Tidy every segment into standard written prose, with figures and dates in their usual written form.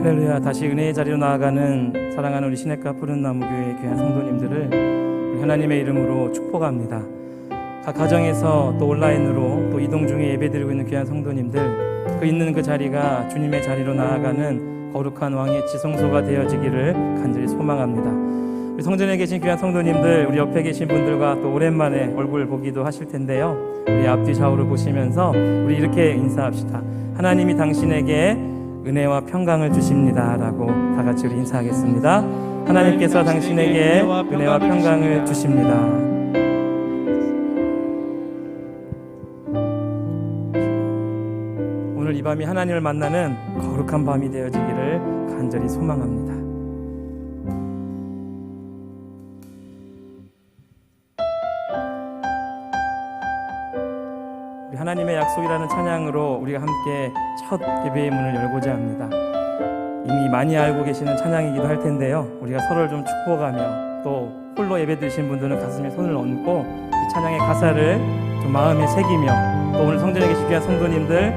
할렐루야. 다시 은혜의 자리로 나아가는 사랑하는 우리 시냇가 푸른나무교회 귀한 성도님들을 하나님의 이름으로 축복합니다. 각 가정에서 또 온라인으로 또 이동 중에 예배드리고 있는 귀한 성도님들, 그 있는 그 자리가 주님의 자리로 나아가는 거룩한 왕의 지성소가 되어지기를 간절히 소망합니다. 우리 성전에 계신 귀한 성도님들, 우리 옆에 계신 분들과 또 오랜만에 얼굴 보기도 하실 텐데요, 우리 앞뒤 좌우를 보시면서 우리 이렇게 인사합시다. 하나님이 당신에게 은혜와 평강을 주십니다 라고 다 같이 우리 인사하겠습니다. 하나님께서 당신에게 은혜와 평강을 주십니다. 오늘 이 밤이 하나님을 만나는 거룩한 밤이 되어지기를 간절히 소망합니다. 우리 하나님의 약속이라는 찬양으로 우리가 함께 첫 예배의 문을 열고자 합니다. 이미 많이 알고 계시는 찬양이기도 할 텐데요, 우리가 서로를 좀 축복하며 또 홀로 예배 드리신 분들은 가슴에 손을 얹고 이 찬양의 가사를 좀 마음에 새기며, 또 오늘 성전에 계신 귀한 성도님들,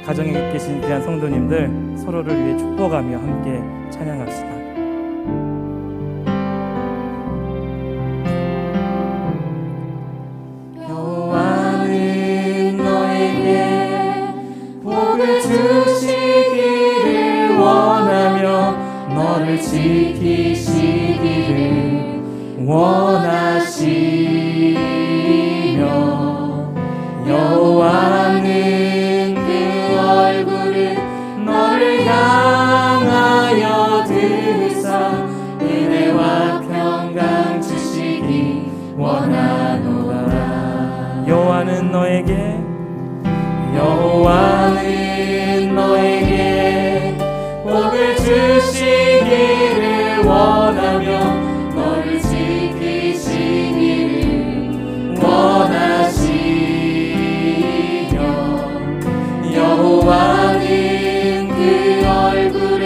가정에 계신 귀한 성도님들 서로를 위해 축복하며 함께 찬양합시다. 여호와는 너에게 복을 주시기를 원하며 너를 지키시기를 원하시며, 여호와는 그 얼굴을 너를 향하여 들으사 은혜와 평강 주시기 원하노라. 여호와는 너에게 복을 주시기를 원하며 너를 지키시기를 원하시며, 여호와는 그 얼굴을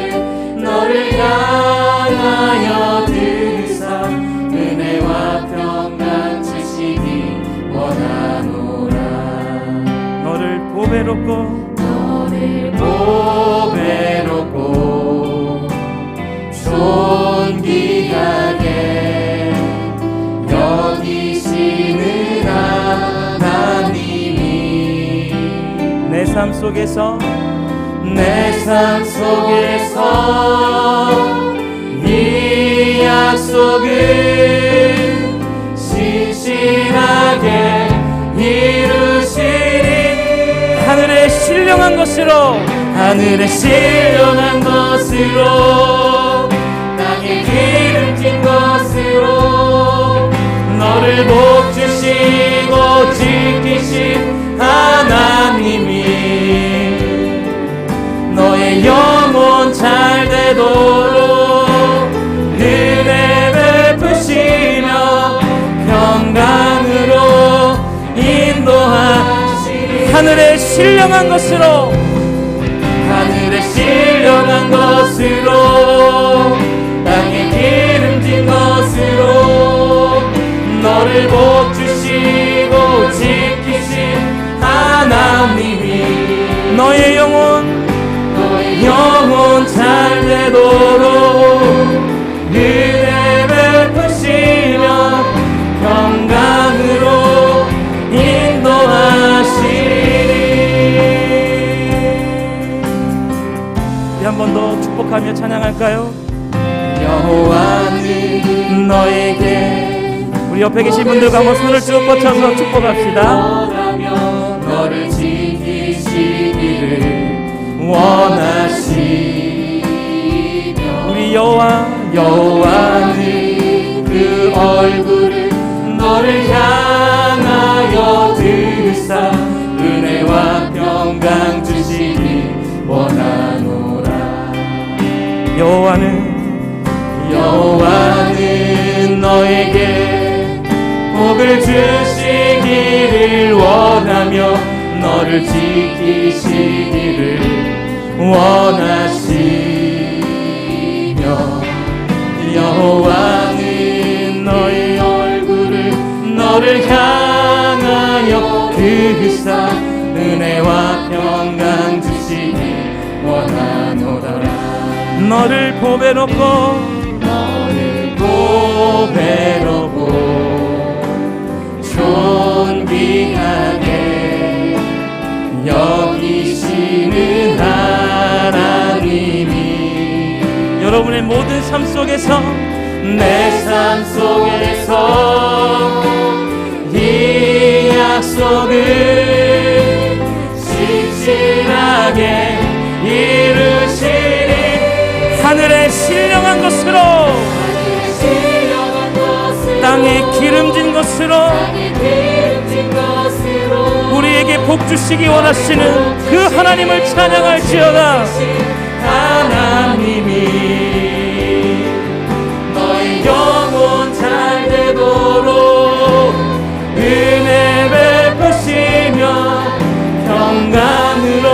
너를 향하여 들으사 은혜와 평강 주시기 원하노라. 너를 보배롭고 존귀하게 여기시는 하나님이 내 삶 속에서 이 약속을 신실하게 이루시리. 하늘에 신령한 것으로 땅에 기름진 것으로 너를 복주시고 지키신 하나님이 너의 영혼 잘 되도록 은혜 베푸시며 평강으로 인도하시리. 하늘에 신령한 것으로 땅에 기름진 것으로 너를 복주시고 지키신 하나님이 너의 영혼 잘 되도록 은혜 베푸시며 평강으로 인도하시리. 한 번 더 축복하며 찬양할까요? 여호와는 너에게 우리 옆에 계신 분들과 한번 손을 쭉 뻗쳐서 축복합시다. 너를 지키시기를 원하시며, 우리 여호와는 그 얼굴을 너를 향하여 들으사 은혜와 평강 주시기 원하노라. 여호와는 너에게 복을 주시기를 원하며 너를 지키시기를 원하시며, 여호와는 너의 얼굴을 너를 향하여 들으사 은혜와 평강 주시기 원하노라. 너를 보배롭고 너를 보배롭고 존귀하게 여기시는 하나님이 여러분의 모든 삶 속에서 내 삶 속에서 이 약속을 신실하게 이루시리 하늘에 신령한 것으로 땅에 기름진 것으로 우리에게 복 주시기 원하시는 그 하나님을 찬양할지어다. 하나님이 너의 영혼 잘 되도록 은혜 베푸시며 평강으로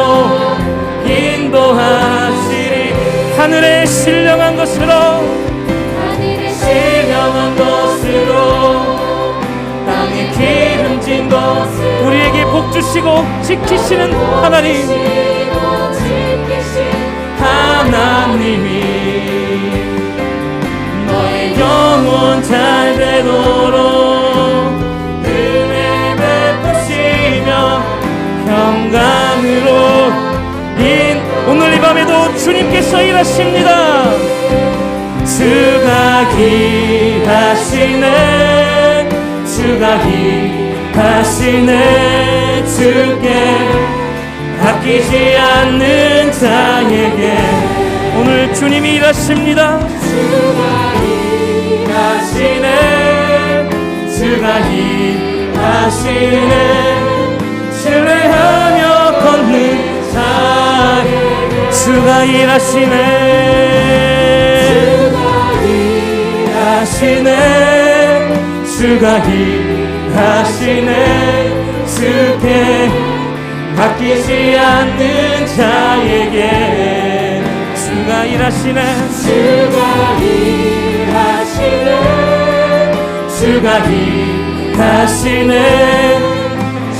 인도하시리 하늘에 신령한 것으로 신령한 것으로 땅에 기름진 것으로 우리에게 복 주시고 지키시는 하나님, 하나님이 너의 영혼 잘 되도록 은혜 베푸시며 평강으로 오늘 이 밤에도 주님께서 일하십니다. 주가 일하시네 주가 일하시네 주께 아끼지 않는 자에게 오늘 주님이 일하십니다. 주가 일하시네 주가 일하시네 신뢰하며 걷는 자에게 주가 일하시네. 주가 일하시네 주께 아끼지 않는 자에게 주가 일하시네. 주가 일하시네 주가 일하시네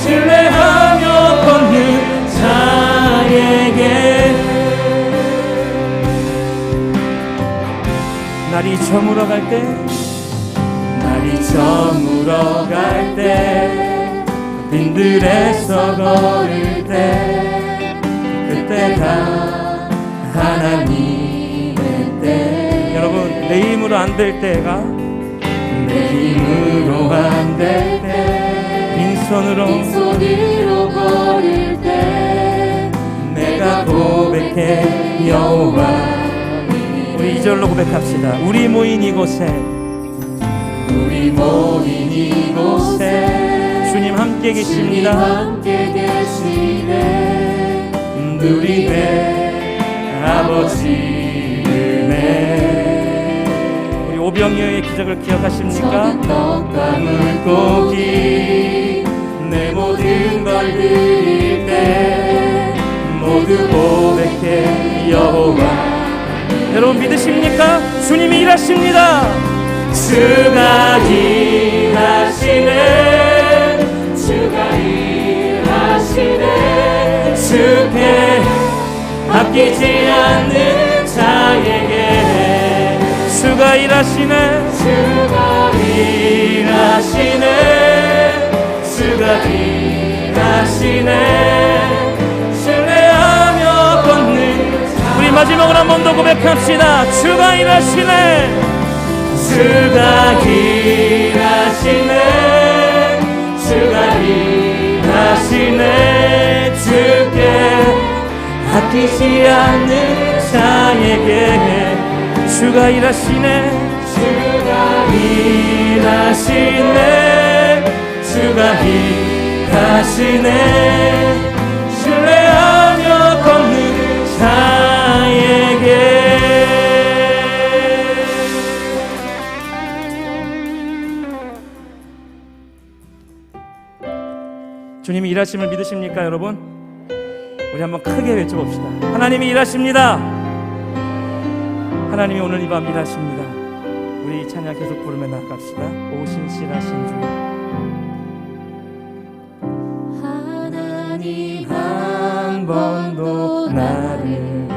신뢰하며 걷는 자에게 날이 저물어 갈 때 날이 저물어 갈 때 빈들에서 걸을 때 그때가 하나님의 때 여러분, 내 힘으로 안 될 때가 내 힘으로 안 될 때 빈손으로 걸을 때 내가 고백해 여호와 우리 2절로 고백합시다. 우리 모인 이곳에 우리 모인 이곳에 주님 함께 주님 계십니다. 함께 계시네 누리네 아버지 은혜 우리 오병이어의 기적을 기억하십니까? 적은 떡과 물고기 내 모든 걸 드릴 때 모두 고백해 여호와 여러분 믿으십니까? 주님이 일하십니다. 주가 일하시네 주가 일하시네 주께 아끼지 않는 자에게 주가 일하시네. 주가 일하시네 주가 일하시네 신뢰하며 걷는 우리 마지막으로 한 번 더 고백합시다. 주가 일하시네. 주가 일하시네 주가 일하시네 주께 아끼지 않는 자에게 주가 일하시네. 주가 일하시네 주가 일하시네 신뢰하며 걷는 자에게 주님이 일하심을 믿으십니까, 여러분? 우리 한번 크게 외쳐봅시다. 하나님이 일하십니다. 하나님이 오늘 이 밤 일하십니다. 우리 찬양 계속 부르며 나아갑시다. 오 신실하신 주. 하나님 한 번도 나를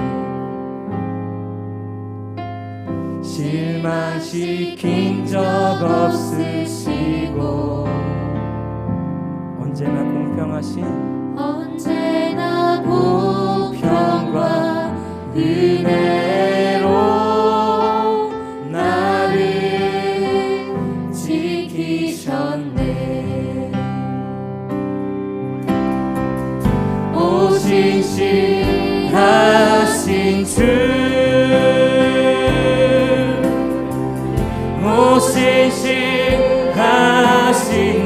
실망시킨 적 없으시고 언제나 공평하신 언제나 공평과 은혜로 나를 지키셨네. 오 신실하신 주, 오 신실하신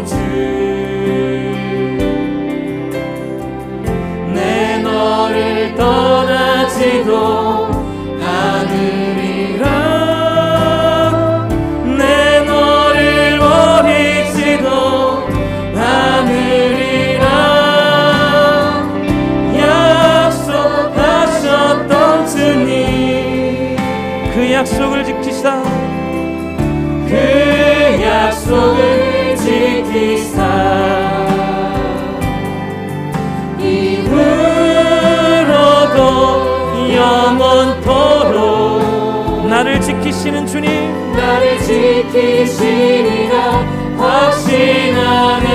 주, 내 너를 떠나지도 않으리라. 내 너를 버리지도 않으리라. 약속하셨던 주님, 그 약속을 지키사 그 약속을 지키사 이후로도 영원토록 나를 지키시는 주님, 나를 지키시리라 확신하네.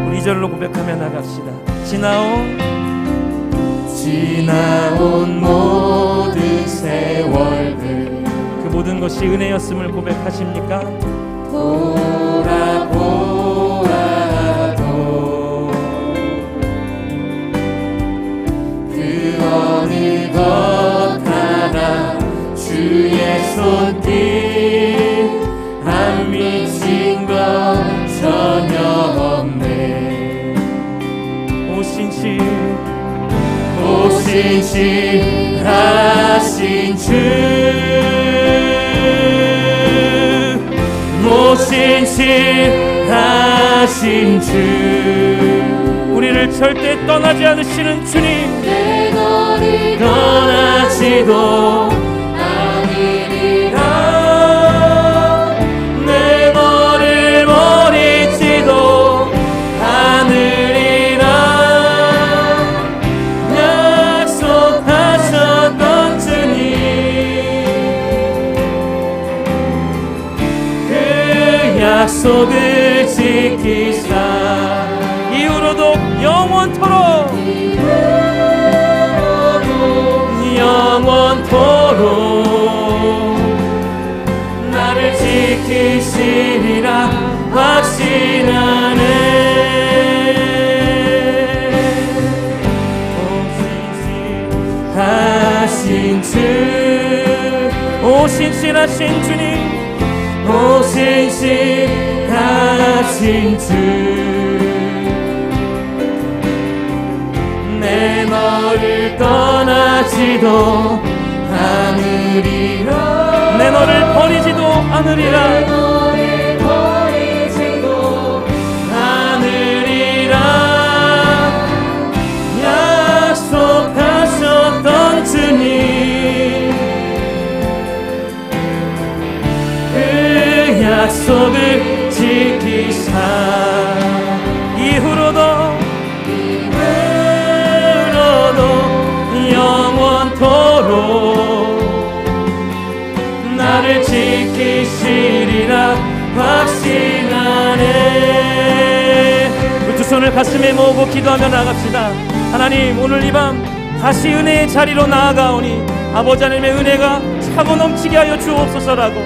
우리 절로 고백하며 나갑시다. 지나온 모든 세월들 그 모든 것이 은혜였음을 고백하십니까? 돌아보아도 그 어느 것 하나 주의 손길 안 미친 것 전혀 없네. 오 신실하신 주, 오 신실하신 주, 우리를 절대 떠나지 않으시는 주님, 내 너를 떠나지도 않으리라. 내 너를 버리지도 않으리라. 약속하셨던 주님, 그 약속을 지키사 이후로도 영원토록 나를 지키시리라 확신하네. 오 신실하신 주, 오 신실하신 주, 내 너를 떠나지도 않으리라. 내 너를 버리지도 않으리라. 내 너를 버리지도 않으리라. 약속하셨던 주님, 그 약속을 지키사 이후로도 영원토록 나를 지키시리라 확신하네. 두 손을 가슴에 모으고 기도하며 나갑시다. 하나님, 오늘 이 밤 다시 은혜의 자리로 나아가오니 아버지 하나님의 은혜가 차고 넘치게 하여 주옵소서라고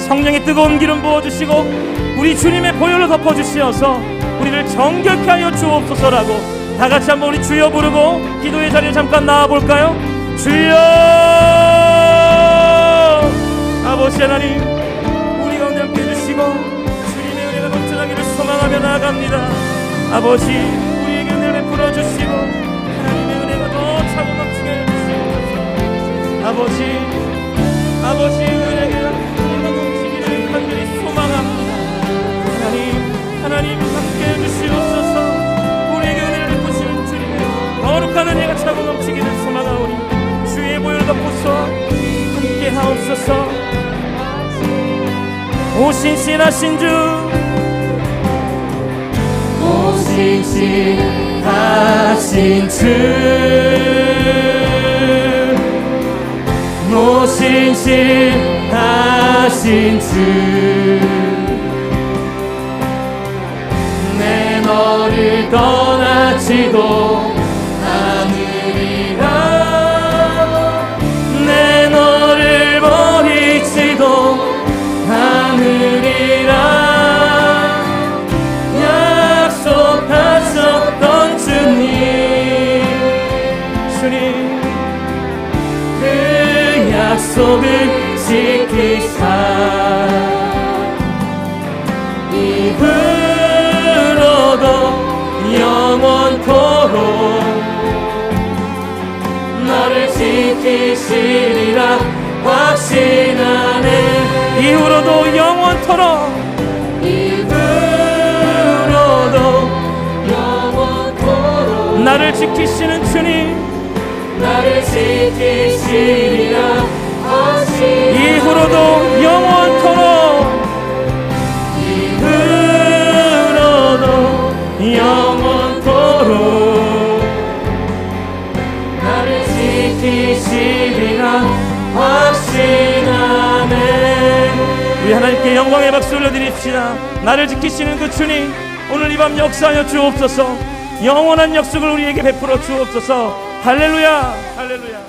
성령의 뜨거운 기름 부어주시고 우리 주님의 보혈로 덮어주시어서 우리를 정결케 하여 주옵소서라고 다같이 한번 우리 주여 부르고 기도의 자리에 잠깐 나와볼까요? 주여! 아버지 하나님, 우리 가운데 함께 해주시고 주님의 은혜가 넘쳐나기를 소망하며 나아갑니다. 아버지, 우리에게 은혜를 베풀어 주시고 하나님의 은혜가 더 차고 넘치게 해주시옵소서. 아버지 은혜가 넘치기를 간절히 소망합니다. 하나님 함께 해주시옵소서. 우리에게 은혜를 베푸시는 주님의 거룩한 은혜가 차고 넘치기를 소망하오니 주의 보혈 덮고서 함께 하옵소서. 오 신실하신 주, 오 신실하신 주, 무신실하신 주 내 너를 떠나지도 않으리라 내 너를 버리지도 않으리라 약속하셨던 주님 그 약속을 지키사 이후로도 영원토록 너를 지키시리라 확신하네 이후로도 영원토록 나를 지키시는 주님 나를 지키시리라 확신하네 이후로도 영원토록 영원토록 나를 지키시리라 확신하네 우리 하나님께 영광의 박수 올려드립시다. 나를 지키시는 그 주님 오늘 이 밤 역사하여 주옵소서. 영원한 약속을 우리에게 베풀어 주옵소서. 할렐루야 할렐루야.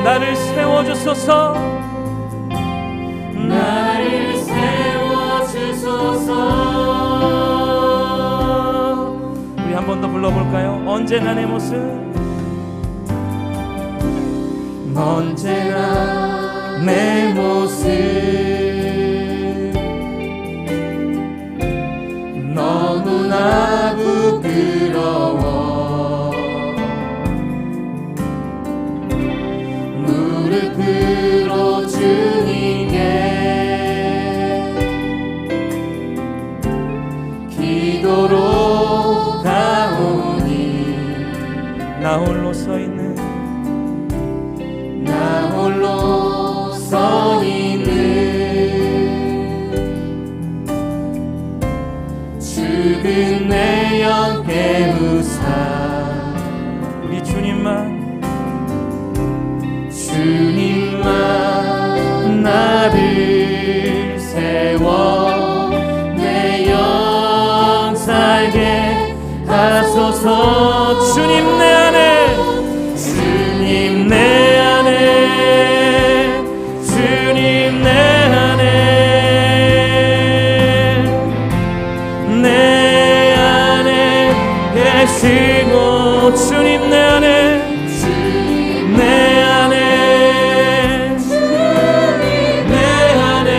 나를 세워주소서. 나를 세워주소서. 우리 한 번 더 불러볼까요? 언제나 내 모습, 언제나 내 모습 너무나 부끄러워. 무릎으로 주님께 기도로 가오니 나 홀로 서 있는, 나 홀로 서 있는 죽은 내 영 깨우사 우리 주님만 나를 세워 내 영 살게 하소서. 주님 내 안에, 주님 내 안에, 주님 내 안에, 내 안에 계시고 주님 내 안에, 내 안에, 내 안에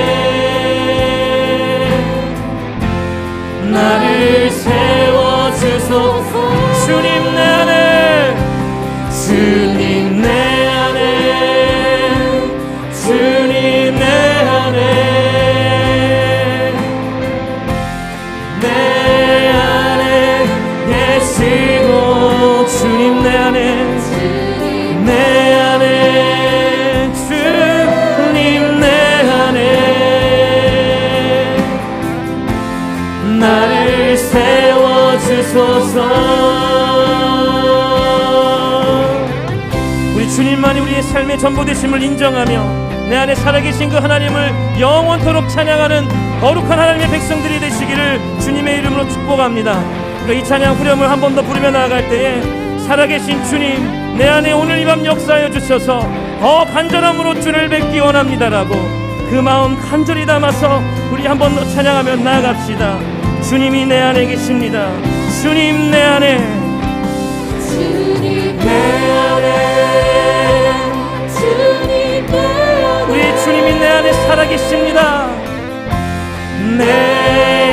나를 세워주소서. 주님 내 안에, 주님 내 안에, 주님 내 안에, 우리 주님만이 우리의 삶의 전부 되심을 인정하며 내 안에 살아계신 그 하나님을 영원토록 찬양하는 거룩한 하나님의 백성들이 되시기를 주님의 이름으로 축복합니다. 우리가 이 찬양 후렴을 한 번 더 부르며 나아갈 때에 살아계신 주님, 내 안에 오늘 이 밤 역사하여 주셔서 더 간절함으로 주를 뵙기 원합니다라고 그 마음 간절히 담아서 우리 한 번 더 찬양하며 나아갑시다. 주님이 내 안에 계십니다. 주님 내 안에, 주님 내 안에, 주님 내 안에, 우리 주님이 내 안에 살아계십니다. 내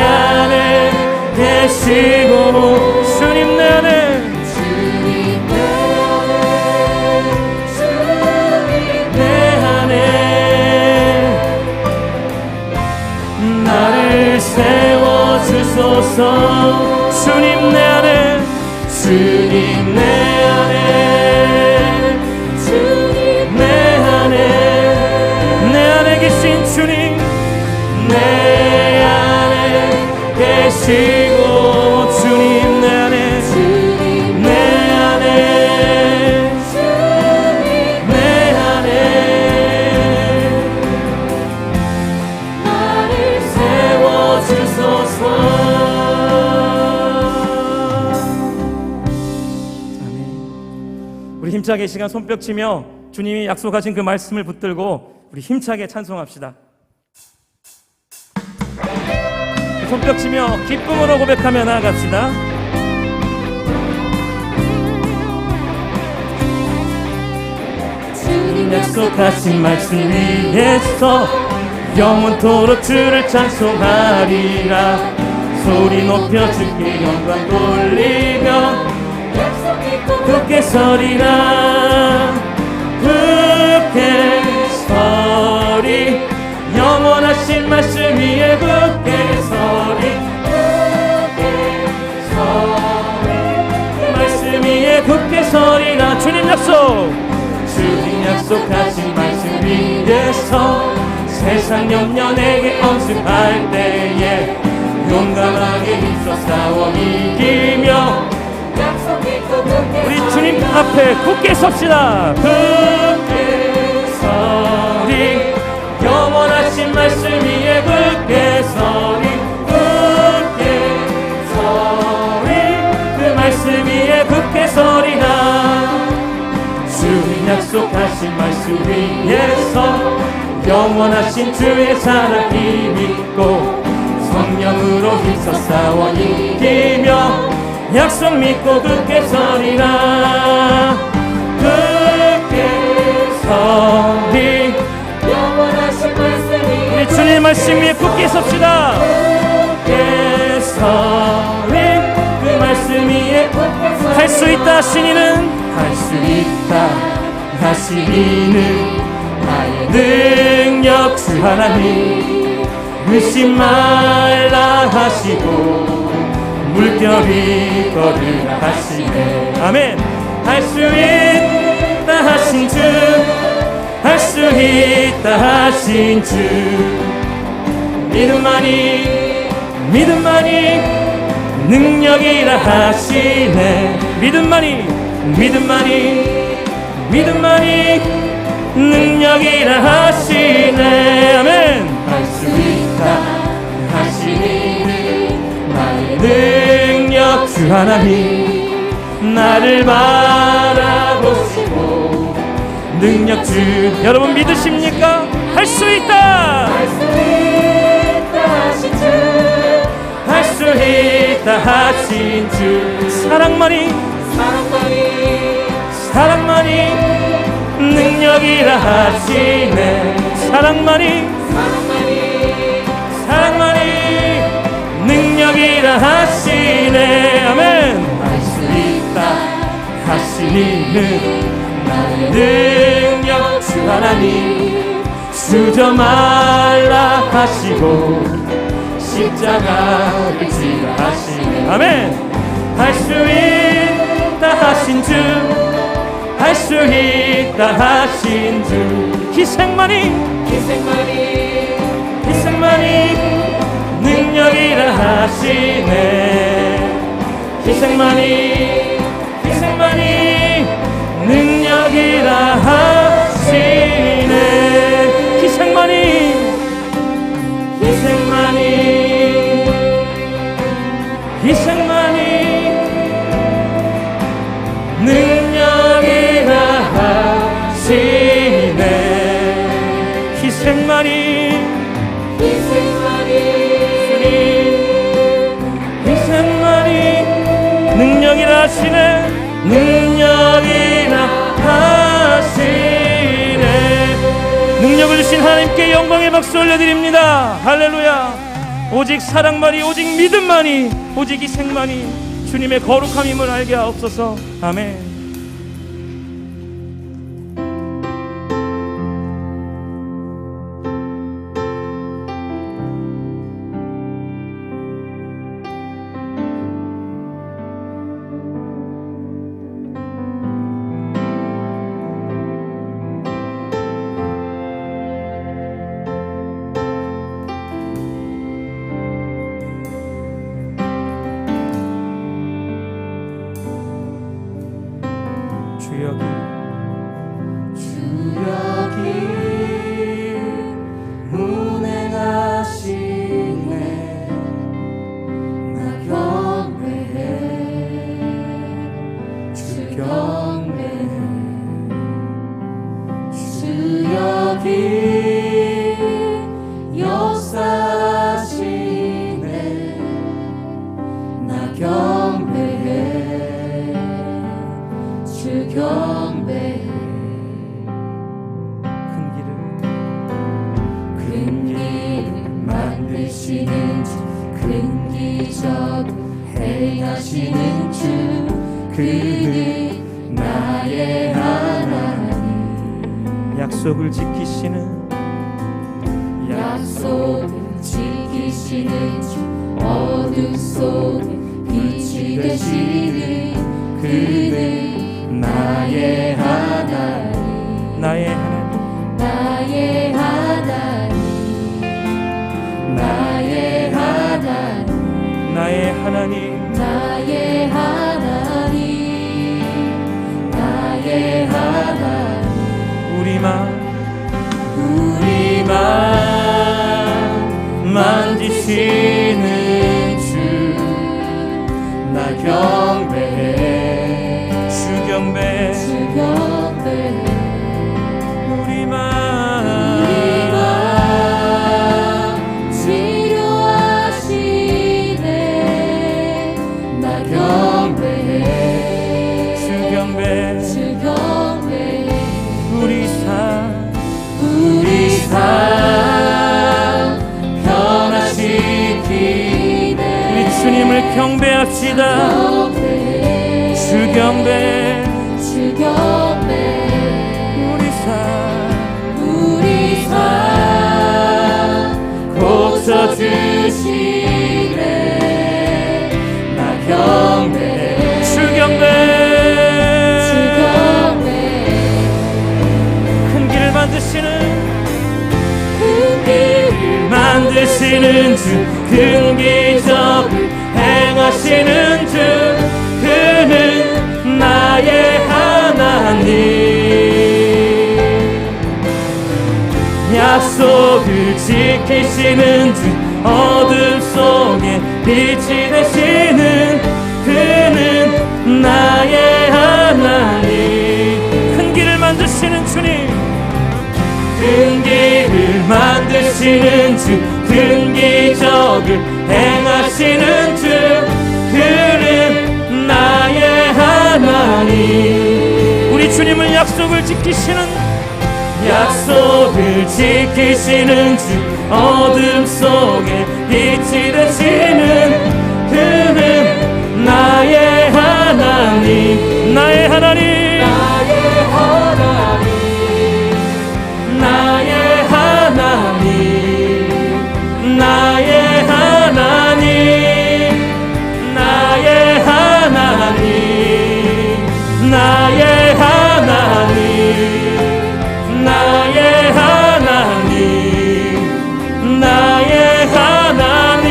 안에 계시고 주님 내 안에, 주님 내 안에, 주님 내 안에 나를 세워주소서. 주님 내 안에, 주님 내 안에, 주님 내 안에, 내 안에 계신 주님, 내 안에 계시고 주님 내 안에, 주님 내 안에, 내 안에 나를 세워주소서. 아멘. 우리 힘차게 이 시간 손뼉치며 주님이 약속하신 그 말씀을 붙들고 우리 힘차게 찬송합시다. 손뼉치며 기쁨으로 고백하며 나아갑시다. 주님 약속하신 말씀 위에서 영원토록 주를 찬송하리라. 소리 높여 주께 영광 돌리며 약속 믿고 굳게 서리라. 굳게 서리, 영원하신 말씀 위에 굳게 서리, 그 말씀 위에 굳게 서리라. 주님 약속, 주님 약속하신 말씀 위에서 세상 염려 내게 엄습할 때에 용감하게 힘써 싸워 이기며 약속 믿고 굳게 우리 주님 앞에 굳게 섭시다. 굳게 서리, 영원하신 말씀 위에 굳게 서리, 굳게 서리, 그 말씀 위에 굳게 서리라. 주님 약속하신 말씀 위에서 영원하신 주의 사랑 힘입고 성령으로 힘써 싸워 이기며 약속 믿고 굳게 서리라. 굳게 서리, 영원하신 말씀이 우리 주님 말씀 위에 굳게 섭시다. 굳게 서리, 그 말씀 위에 할 수 있다 하시니는, 할 수 있다 하시니는 나의 능력 주 하나님, 의심 말라 하시고 물결이 걸으라 하시네. 아멘. 할 수 있다 하신 주, 할 수 있다 하신 주, 믿음만이, 믿음만이 능력이라 하시네. 믿음만이, 믿음만이, 믿음만이 능력이라 하시네. 아멘. 할 수 있다 하시니는 나의 능력 주 하나님, 나를 바라보시고 능력 주. 여러분 믿으십니까? 할 수 있다, 할 수 있다 하신 주, 할 수 있다 하신 주, 사랑만이, 사랑만이, 사랑만이 능력이라 하시네. 사랑만이, 사랑만이, 사랑만이 능력이라 하시네. 아멘. 할 수 있다 하시니는 나의 능력 주 하나님, 주저 말라 하시고 십자가를 지라 하시네. 아멘. 할 수 있다 하신 주, 할 수 있다 하신 주, 희생만이, 희생만이, 희생만이 능력이라 하시네. 희생만이 능력이라 하시네. 희생만이 능력이라 하시네. 희생만이 능력이라 하시네. 능력이라 하시네. 능력을 주신 하나님께 영광의 박수 올려드립니다. 할렐루야. 오직 사랑만이, 오직 믿음만이, 오직 희생만이 주님의 거룩함임을 알게 하옵소서. 아멘. 주여기 운행하시네. 나 경배해. 주 경배해. 주여기 역사하시네. 나 경배해. 주 경배해. 큰 길을 만드시는 주, 큰 기적 행하시는 주, 그는 나의 하나님. 약속을 지키시는 주, 어둠 속에 빛이 되시는 그는 나의 하나님. 나의 하나님, 나의 하나님. 나의 하나님. 나의 하나님, 나의 하나님. 나의 하나님. 우리만 만지시는 주, 나 경배해. 주 경배해. 우리만 치료하시네. 나 경배해. 주 경배해. 우리 삶 변화시키네. 우리 주님을 경배합시다. 주 경배. 우리 삶 고쳐주시네. 나 경배해. 주 경배. 큰 길을 만드시는 주, 큰 기적을 행하시는 주, 그는 나의 하나님. 약속을 지키시는 주, 어둠 속에 빛이 되시는 그는 나의 하나님. 큰 길을 만드시는 주님, 큰 길을 만드시는 주, 큰 기적을 행하시는 주, 그는 나의 하나님. 우리 주님은 약속을 지키시는 주, 어둠 속에 빛이 되시는 그는 나의 하나님. 나의 하나님. 나의 하나님. 나의 하나님. 나의 하나님. 나의 하나님. 나의 하나님. 나의 하나님.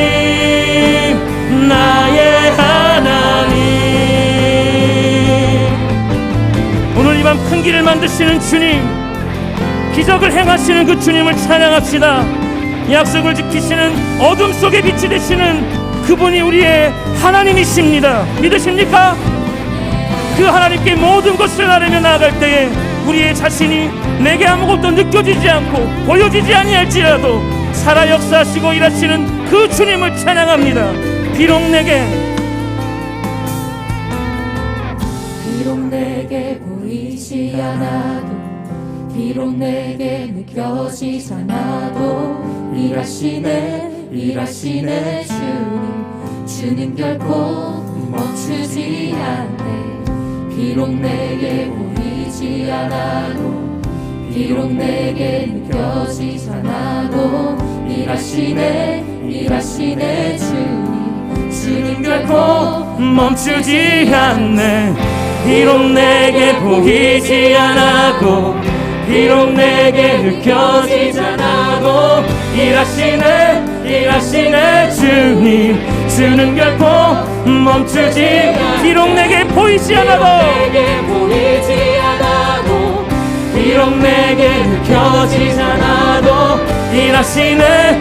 나의 하나님. 큰 길을 만드시는 주님, 기적을 행하시는 그 주님을 찬양합시다. 약속을 지키시는 어둠 속에 빛이 되시는 그분이 우리의 하나님이십니다. 믿으십니까? 그 하나님께 모든 것을 나르며 나아갈 때에 우리의 자신이 내게 아무것도 느껴지지 않고 보여지지 아니할지라도 살아 역사하시고 일하시는 그 주님을 찬양합니다. 비록 내게 보이지 않아도, 비록 내게 느껴지지 않아도 일하시네 주님 결코 멈추지 않네. 비록 내게 보이지 않아도, 비록 내게 느껴지지 않아도 일하시네 주님 결코 멈추지 않네. 비록 내게 보이지 않아도, 비록 내게 느껴지지 않아도 일하시네 주님 결코 멈추지. 비록 내게 보이지 않아도, 비록 내게 느껴지지 않아도 일하시네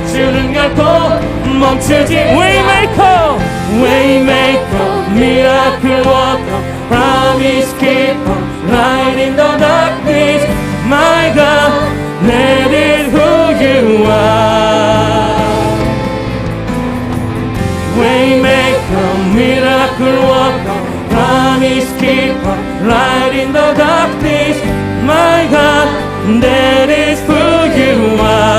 주님 결코 멈추지. Waymaker, miracle worker, promise keeper, light in the darkness. My God, that is who you are. Waymaker, miracle worker, promise keeper, light in the darkness. My God, that is who you are.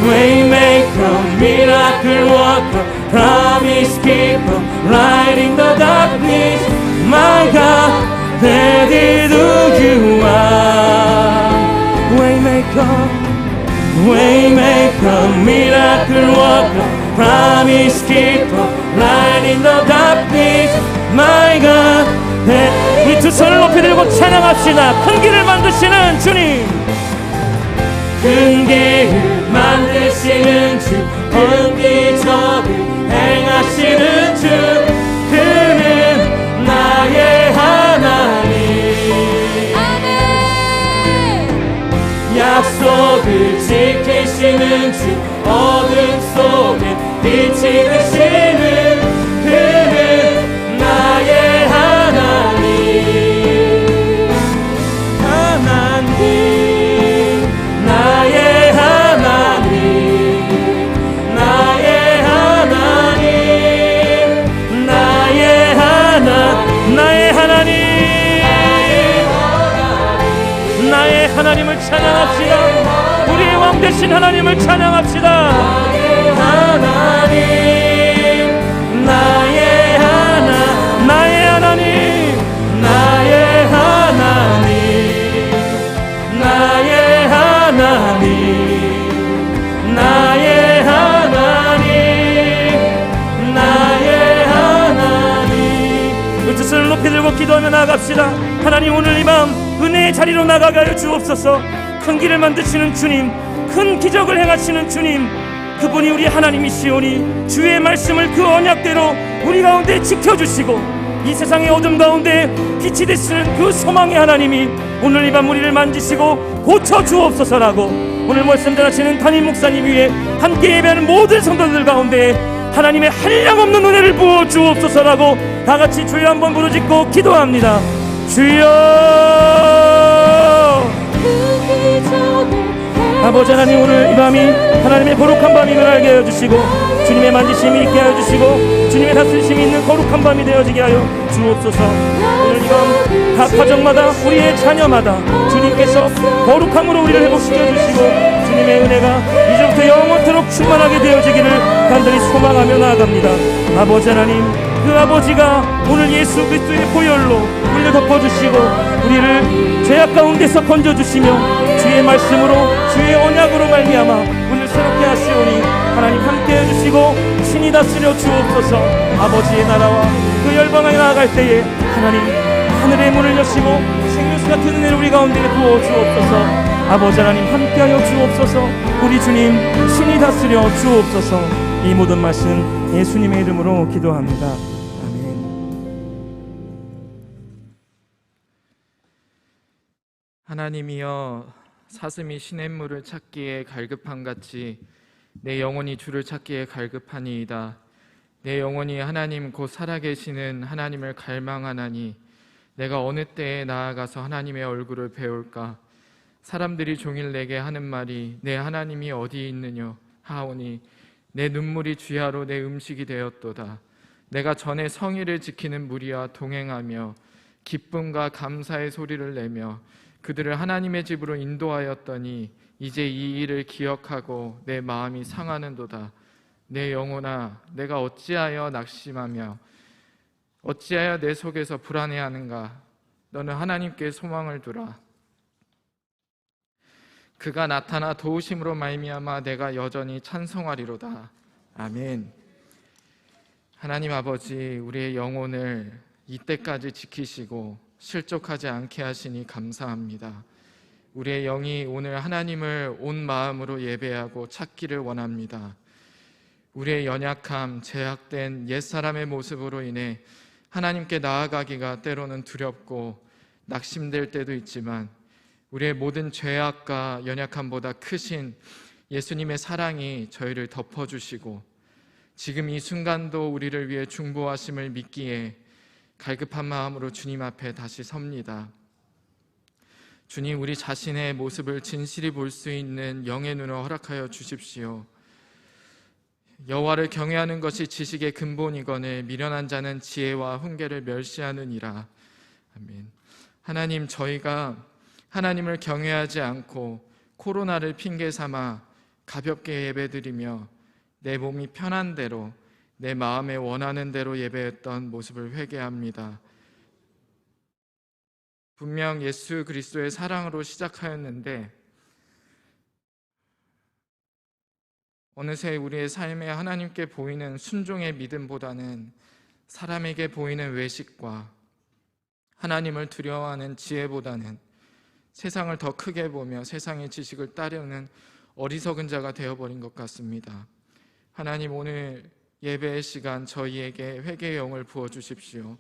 Waymaker, miracle worker, promise keeper, light in the darkness. My God, that is who you are. Waymaker, miracle worker, promise keeper, light in the darkness. My God, that. 우리 두 손을 높이 들고 찬양합시다. 큰 길을 만드시는 주님, 큰 길을 만드시는 주, 큰 기적을 행하시는 주, 그는 나의 하나님. 아멘. 약속을 지키시는 주, 어둠 속에 빛이 되시는 그는 나의 하나님. 하나님을 찬양합시다. 우리의 왕 되신 하나님을 찬양합시다. 나의 하나님, 나의 하나님, 나의 하나님, 나의 하나님, 나의 하나님, 나의 하나님, 나의 하나님. 그 뜻을 높이 들고 기도하며 나아갑시다. 하나님, 오늘 이 밤 은혜의 자리로 나가게 하여 주옵소서. 큰 길을 만드시는 주님, 큰 기적을 행하시는 주님, 그분이 우리 하나님이시오니 주의 말씀을 그 언약대로 우리 가운데 지켜주시고 이 세상의 어둠 가운데 빛이 되시는 그 소망의 하나님이 오늘 이 밤 우리를 만지시고 고쳐주옵소서라고 오늘 말씀 전하시는 담임 목사님 위에 함께 예배하는 모든 성도들 가운데 하나님의 한량없는 은혜를 부어주옵소서라고 다같이 주여 한번 부르짖고 기도합니다. 주여. 아버지 하나님, 오늘 이 밤이 하나님의 거룩한 밤임을 알게 하여 주시고 주님의 만지심이 있게 하여 주시고 주님의 다스리심이 있는 거룩한 밤이 되어지게 하여 주옵소서. 오늘 이 밤 각 가정마다 우리의 자녀마다 주님께서 거룩함으로 우리를 회복시켜 주시고 주님의 은혜가 이제부터 영원토록 충만하게 되어지기를 간절히 소망하며 나아갑니다. 아버지 하나님, 그 아버지가 오늘 예수 그리스도의 보혈로 우리를 덮어주시고 우리를 죄악 가운데서 건져주시며 주의 말씀으로 주의 언약으로 말미암아 우리를 새롭게 하시오니 하나님 함께 해주시고 신이 다스려 주옵소서. 아버지의 나라와 그 열방에 나아갈 때에 하나님 하늘의 문을 여시고 생명수 같은 은혜를 우리 가운데 부어 주옵소서. 아버지 하나님 함께하여 주옵소서. 우리 주님 신이 다스려 주옵소서. 이 모든 말씀 예수님의 이름으로 기도합니다. 하나님이여, 사슴이 시냇물을 찾기에 갈급한 같이 내 영혼이 주를 찾기에 갈급하니이다. 내 영혼이 하나님 곧 살아계시는 하나님을 갈망하나니 내가 어느 때에 나아가서 하나님의 얼굴을 배울까? 사람들이 종일 내게 하는 말이 내 하나님이 어디 있느냐 하오니 내 눈물이 주야로 내 음식이 되었도다. 내가 전에 성의를 지키는 무리와 동행하며 기쁨과 감사의 소리를 내며 그들을 하나님의 집으로 인도하였더니 이제 이 일을 기억하고 내 마음이 상하는도다. 내 영혼아, 내가 어찌하여 낙심하며 어찌하여 내 속에서 불안해하는가? 너는 하나님께 소망을 두라. 그가 나타나 도우심으로 말미암아 내가 여전히 찬송하리로다. 아멘. 하나님 아버지, 우리의 영혼을 이때까지 지키시고 실족하지 않게 하시니 감사합니다. 우리의 영이 오늘 하나님을 온 마음으로 예배하고 찾기를 원합니다. 우리의 연약함, 제약된 옛사람의 모습으로 인해 하나님께 나아가기가 때로는 두렵고 낙심될 때도 있지만 우리의 모든 죄악과 연약함보다 크신 예수님의 사랑이 저희를 덮어주시고 지금 이 순간도 우리를 위해 중보하심을 믿기에 갈급한 마음으로 주님 앞에 다시 섭니다. 주님, 우리 자신의 모습을 진실히 볼 수 있는 영의 눈을 허락하여 주십시오. 여호와를 경외하는 것이 지식의 근본이거늘 미련한 자는 지혜와 훈계를 멸시하느니라. 아멘. 하나님, 저희가 하나님을 경외하지 않고 코로나를 핑계 삼아 가볍게 예배드리며 내 몸이 편한 대로 내 마음에 원하는 대로 예배했던 모습을 회개합니다. 분명 예수 그리스도의 사랑으로 시작하였는데 어느새 우리의 삶에 하나님께 보이는 순종의 믿음보다는 사람에게 보이는 외식과 하나님을 두려워하는 지혜보다는 세상을 더 크게 보며 세상의 지식을 따르는 어리석은 자가 되어버린 것 같습니다. 하나님, 오늘 예배의 시간 저희에게 회개의 영을 부어주십시오.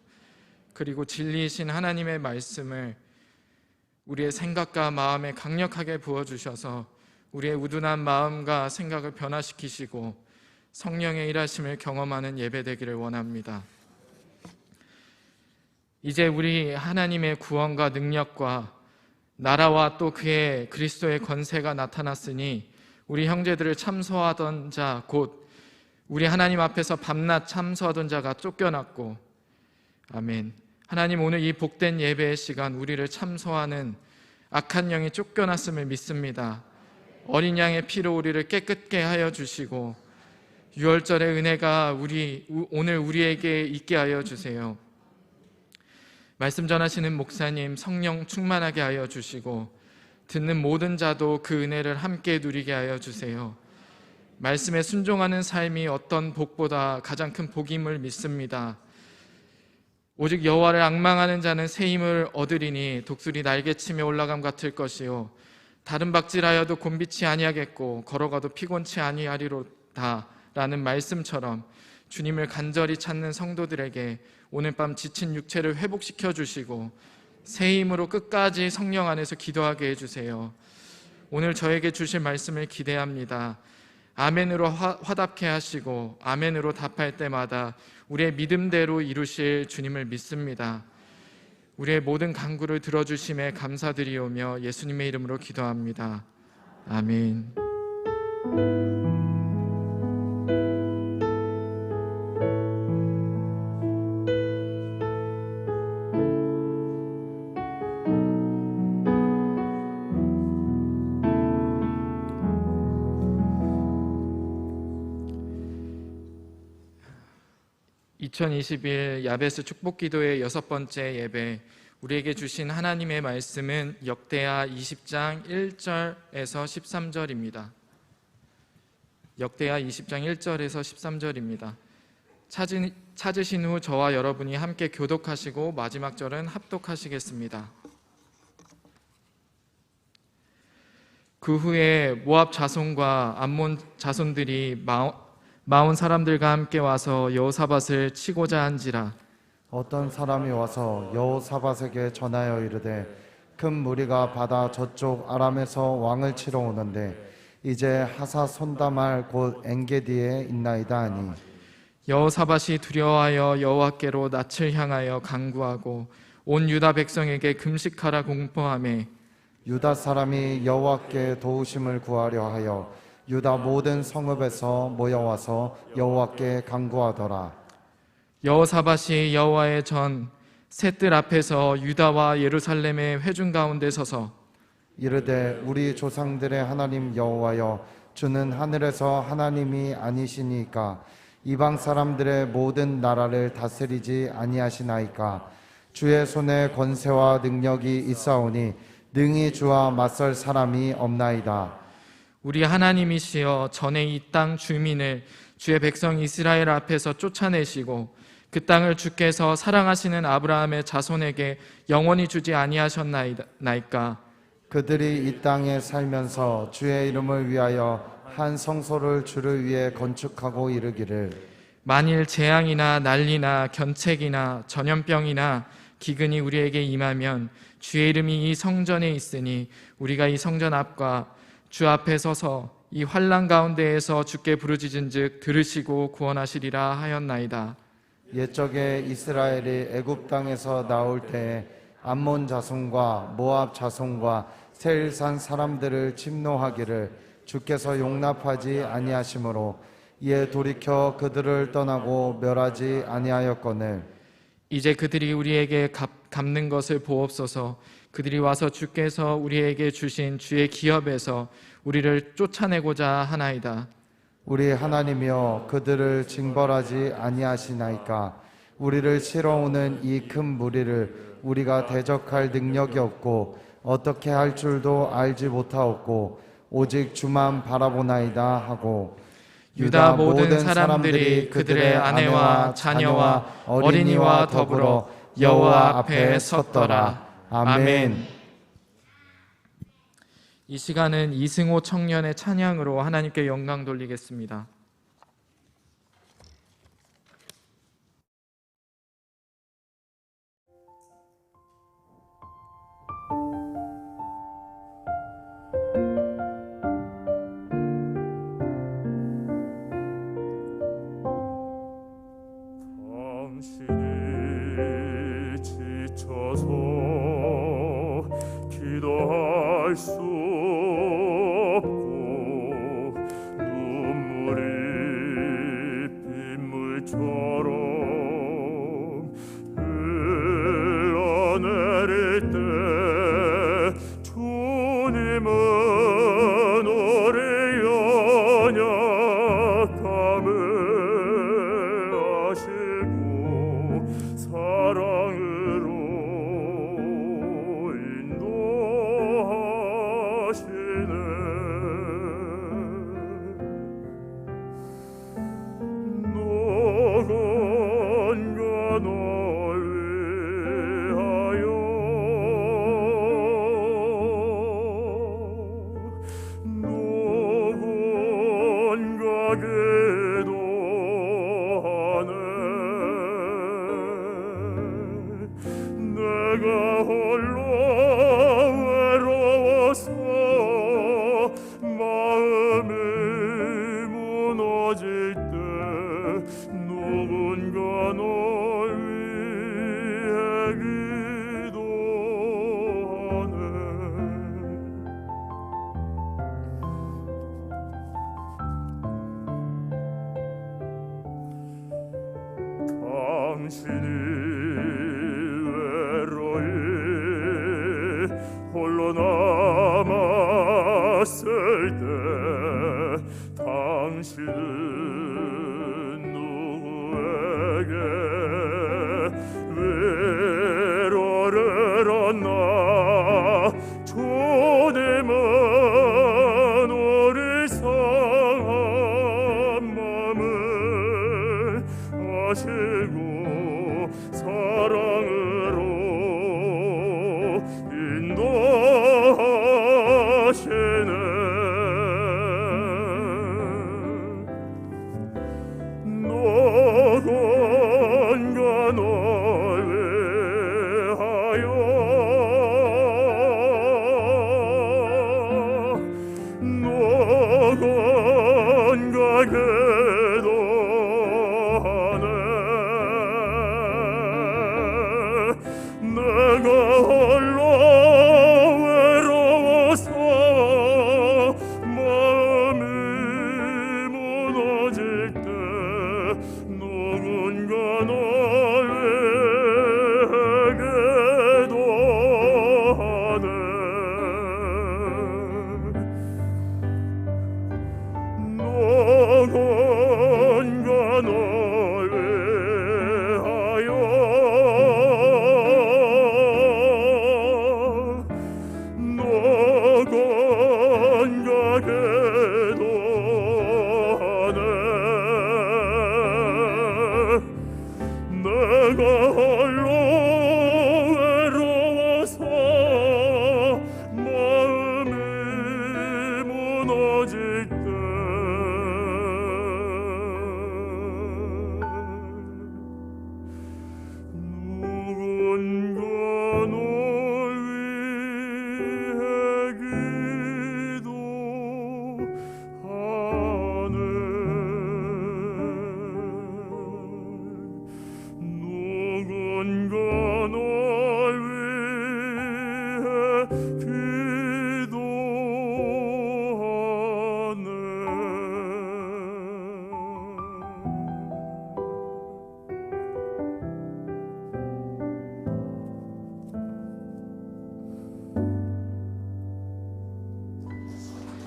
그리고 진리이신 하나님의 말씀을 우리의 생각과 마음에 강력하게 부어주셔서 우리의 우둔한 마음과 생각을 변화시키시고 성령의 일하심을 경험하는 예배 되기를 원합니다. 이제 우리 하나님의 구원과 능력과 나라와 또 그의 그리스도의 권세가 나타났으니 우리 형제들을 참소하던 자 곧 우리 하나님 앞에서 밤낮 참소하던 자가 쫓겨났고, 아멘. 하나님, 오늘 이 복된 예배의 시간 우리를 참소하는 악한 영이 쫓겨났음을 믿습니다. 어린 양의 피로 우리를 깨끗게 하여 주시고 유월절의 은혜가 오늘 우리에게 있게 하여 주세요. 말씀 전하시는 목사님 성령 충만하게 하여 주시고 듣는 모든 자도 그 은혜를 함께 누리게 하여 주세요. 말씀에 순종하는 삶이 어떤 복보다 가장 큰 복임을 믿습니다. 오직 여호와를 앙망하는 자는 새 힘을 얻으리니 독수리 날개치며 올라감 같을 것이요 다른 박질하여도 곤비치 아니하겠고 걸어가도 피곤치 아니하리로다 라는 말씀처럼 주님을 간절히 찾는 성도들에게 오늘 밤 지친 육체를 회복시켜 주시고 새 힘으로 끝까지 성령 안에서 기도하게 해주세요. 오늘 저에게 주실 말씀을 기대합니다. 아멘으로 화답케 하시고 아멘으로 답할 때마다 우리의 믿음대로 이루실 주님을 믿습니다. 우리의 모든 간구를 들어주심에 감사드리오며 예수님의 이름으로 기도합니다. 아멘. 2021 야베스 축복기도의 6번째 예배, 우리에게 주신 하나님의 말씀은 역대하 20장 1절에서 13절입니다. 역대하 20장 1절에서 13절입니다. 찾으신 후 저와 여러분이 함께 교독하시고 마지막 절은 합독하시겠습니다. 그 후에 모압 자손과 암몬 자손들이 마온 사람들과 함께 와서 여호사밧을 치고자 한지라. 어떤 사람이 와서 여호사밧에게 전하여 이르되 큰 무리가 바다 저쪽 아람에서 왕을 치러 오는데 이제 하사 손담할 곧 엔게디에 있나이다 하니 여호사밧이 두려워하여 여호와께로 낯을 향하여 간구하고 온 유다 백성에게 금식하라 공포하며 유다 사람이 여호와께 도우심을 구하려 하여 유다 모든 성읍에서 모여와서 여호와께 간구하더라. 여호사밧이 여호와의 전 셋들 앞에서 유다와 예루살렘의 회중 가운데 서서 이르되 우리 조상들의 하나님 여호와여 주는 하늘에서 하나님이 아니시니까 이방 사람들의 모든 나라를 다스리지 아니하시나이까 주의 손에 권세와 능력이 있사오니 능히 주와 맞설 사람이 없나이다. 우리 하나님이시여 전에 이 땅 주민을 주의 백성 이스라엘 앞에서 쫓아내시고 그 땅을 주께서 사랑하시는 아브라함의 자손에게 영원히 주지 아니하셨나이까. 그들이 이 땅에 살면서 주의 이름을 위하여 한 성소를 주를 위해 건축하고 이르기를 만일 재앙이나 난리나 견책이나 전염병이나 기근이 우리에게 임하면 주의 이름이 이 성전에 있으니 우리가 이 성전 앞과 주 앞에 서서 이 환난 가운데에서 주께 부르짖은즉 들으시고 구원하시리라 하였나이다. 옛적에 이스라엘이 애굽 땅에서 나올 때에 암몬 자손과 모압 자손과 세일산 사람들을 침노하기를 주께서 용납하지 아니하심으로 이에 돌이켜 그들을 떠나고 멸하지 아니하였거늘 이제 그들이 우리에게 갚는 것을 보옵소서. 그들이 와서 주께서 우리에게 주신 주의 기업에서 우리를 쫓아내고자 하나이다. 우리 하나님이여 그들을 징벌하지 아니하시나이까 우리를 치러 오는 이 큰 무리를 우리가 대적할 능력이 없고 어떻게 할 줄도 알지 못하옵고 오직 주만 바라보나이다 하고 유다 모든 사람들이 그들의 아내와 자녀와 어린이와 더불어 여호와 앞에 섰더라. 아멘. 이 시간은 이승호 청년의 찬양으로 하나님께 영광 돌리겠습니다. 당신이 지쳐서 기도할 수 없고 눈물이 빗물처럼 흘러내릴 때 주님은 우리 연약함을 아시고 사랑으로 인도하시네. 누군가 널 위하여 누군가 기도하네. 내가 홀로 외로워서 마음이 무너질 때 누군가 널 위해 기도하네. 당신이 외로이 홀로 남았을 때 당신은 누구에게 위로를 얻나. 주님은 우리 상한 마음을 아시고 사랑으로 인도하시네. 누군가 널 위하여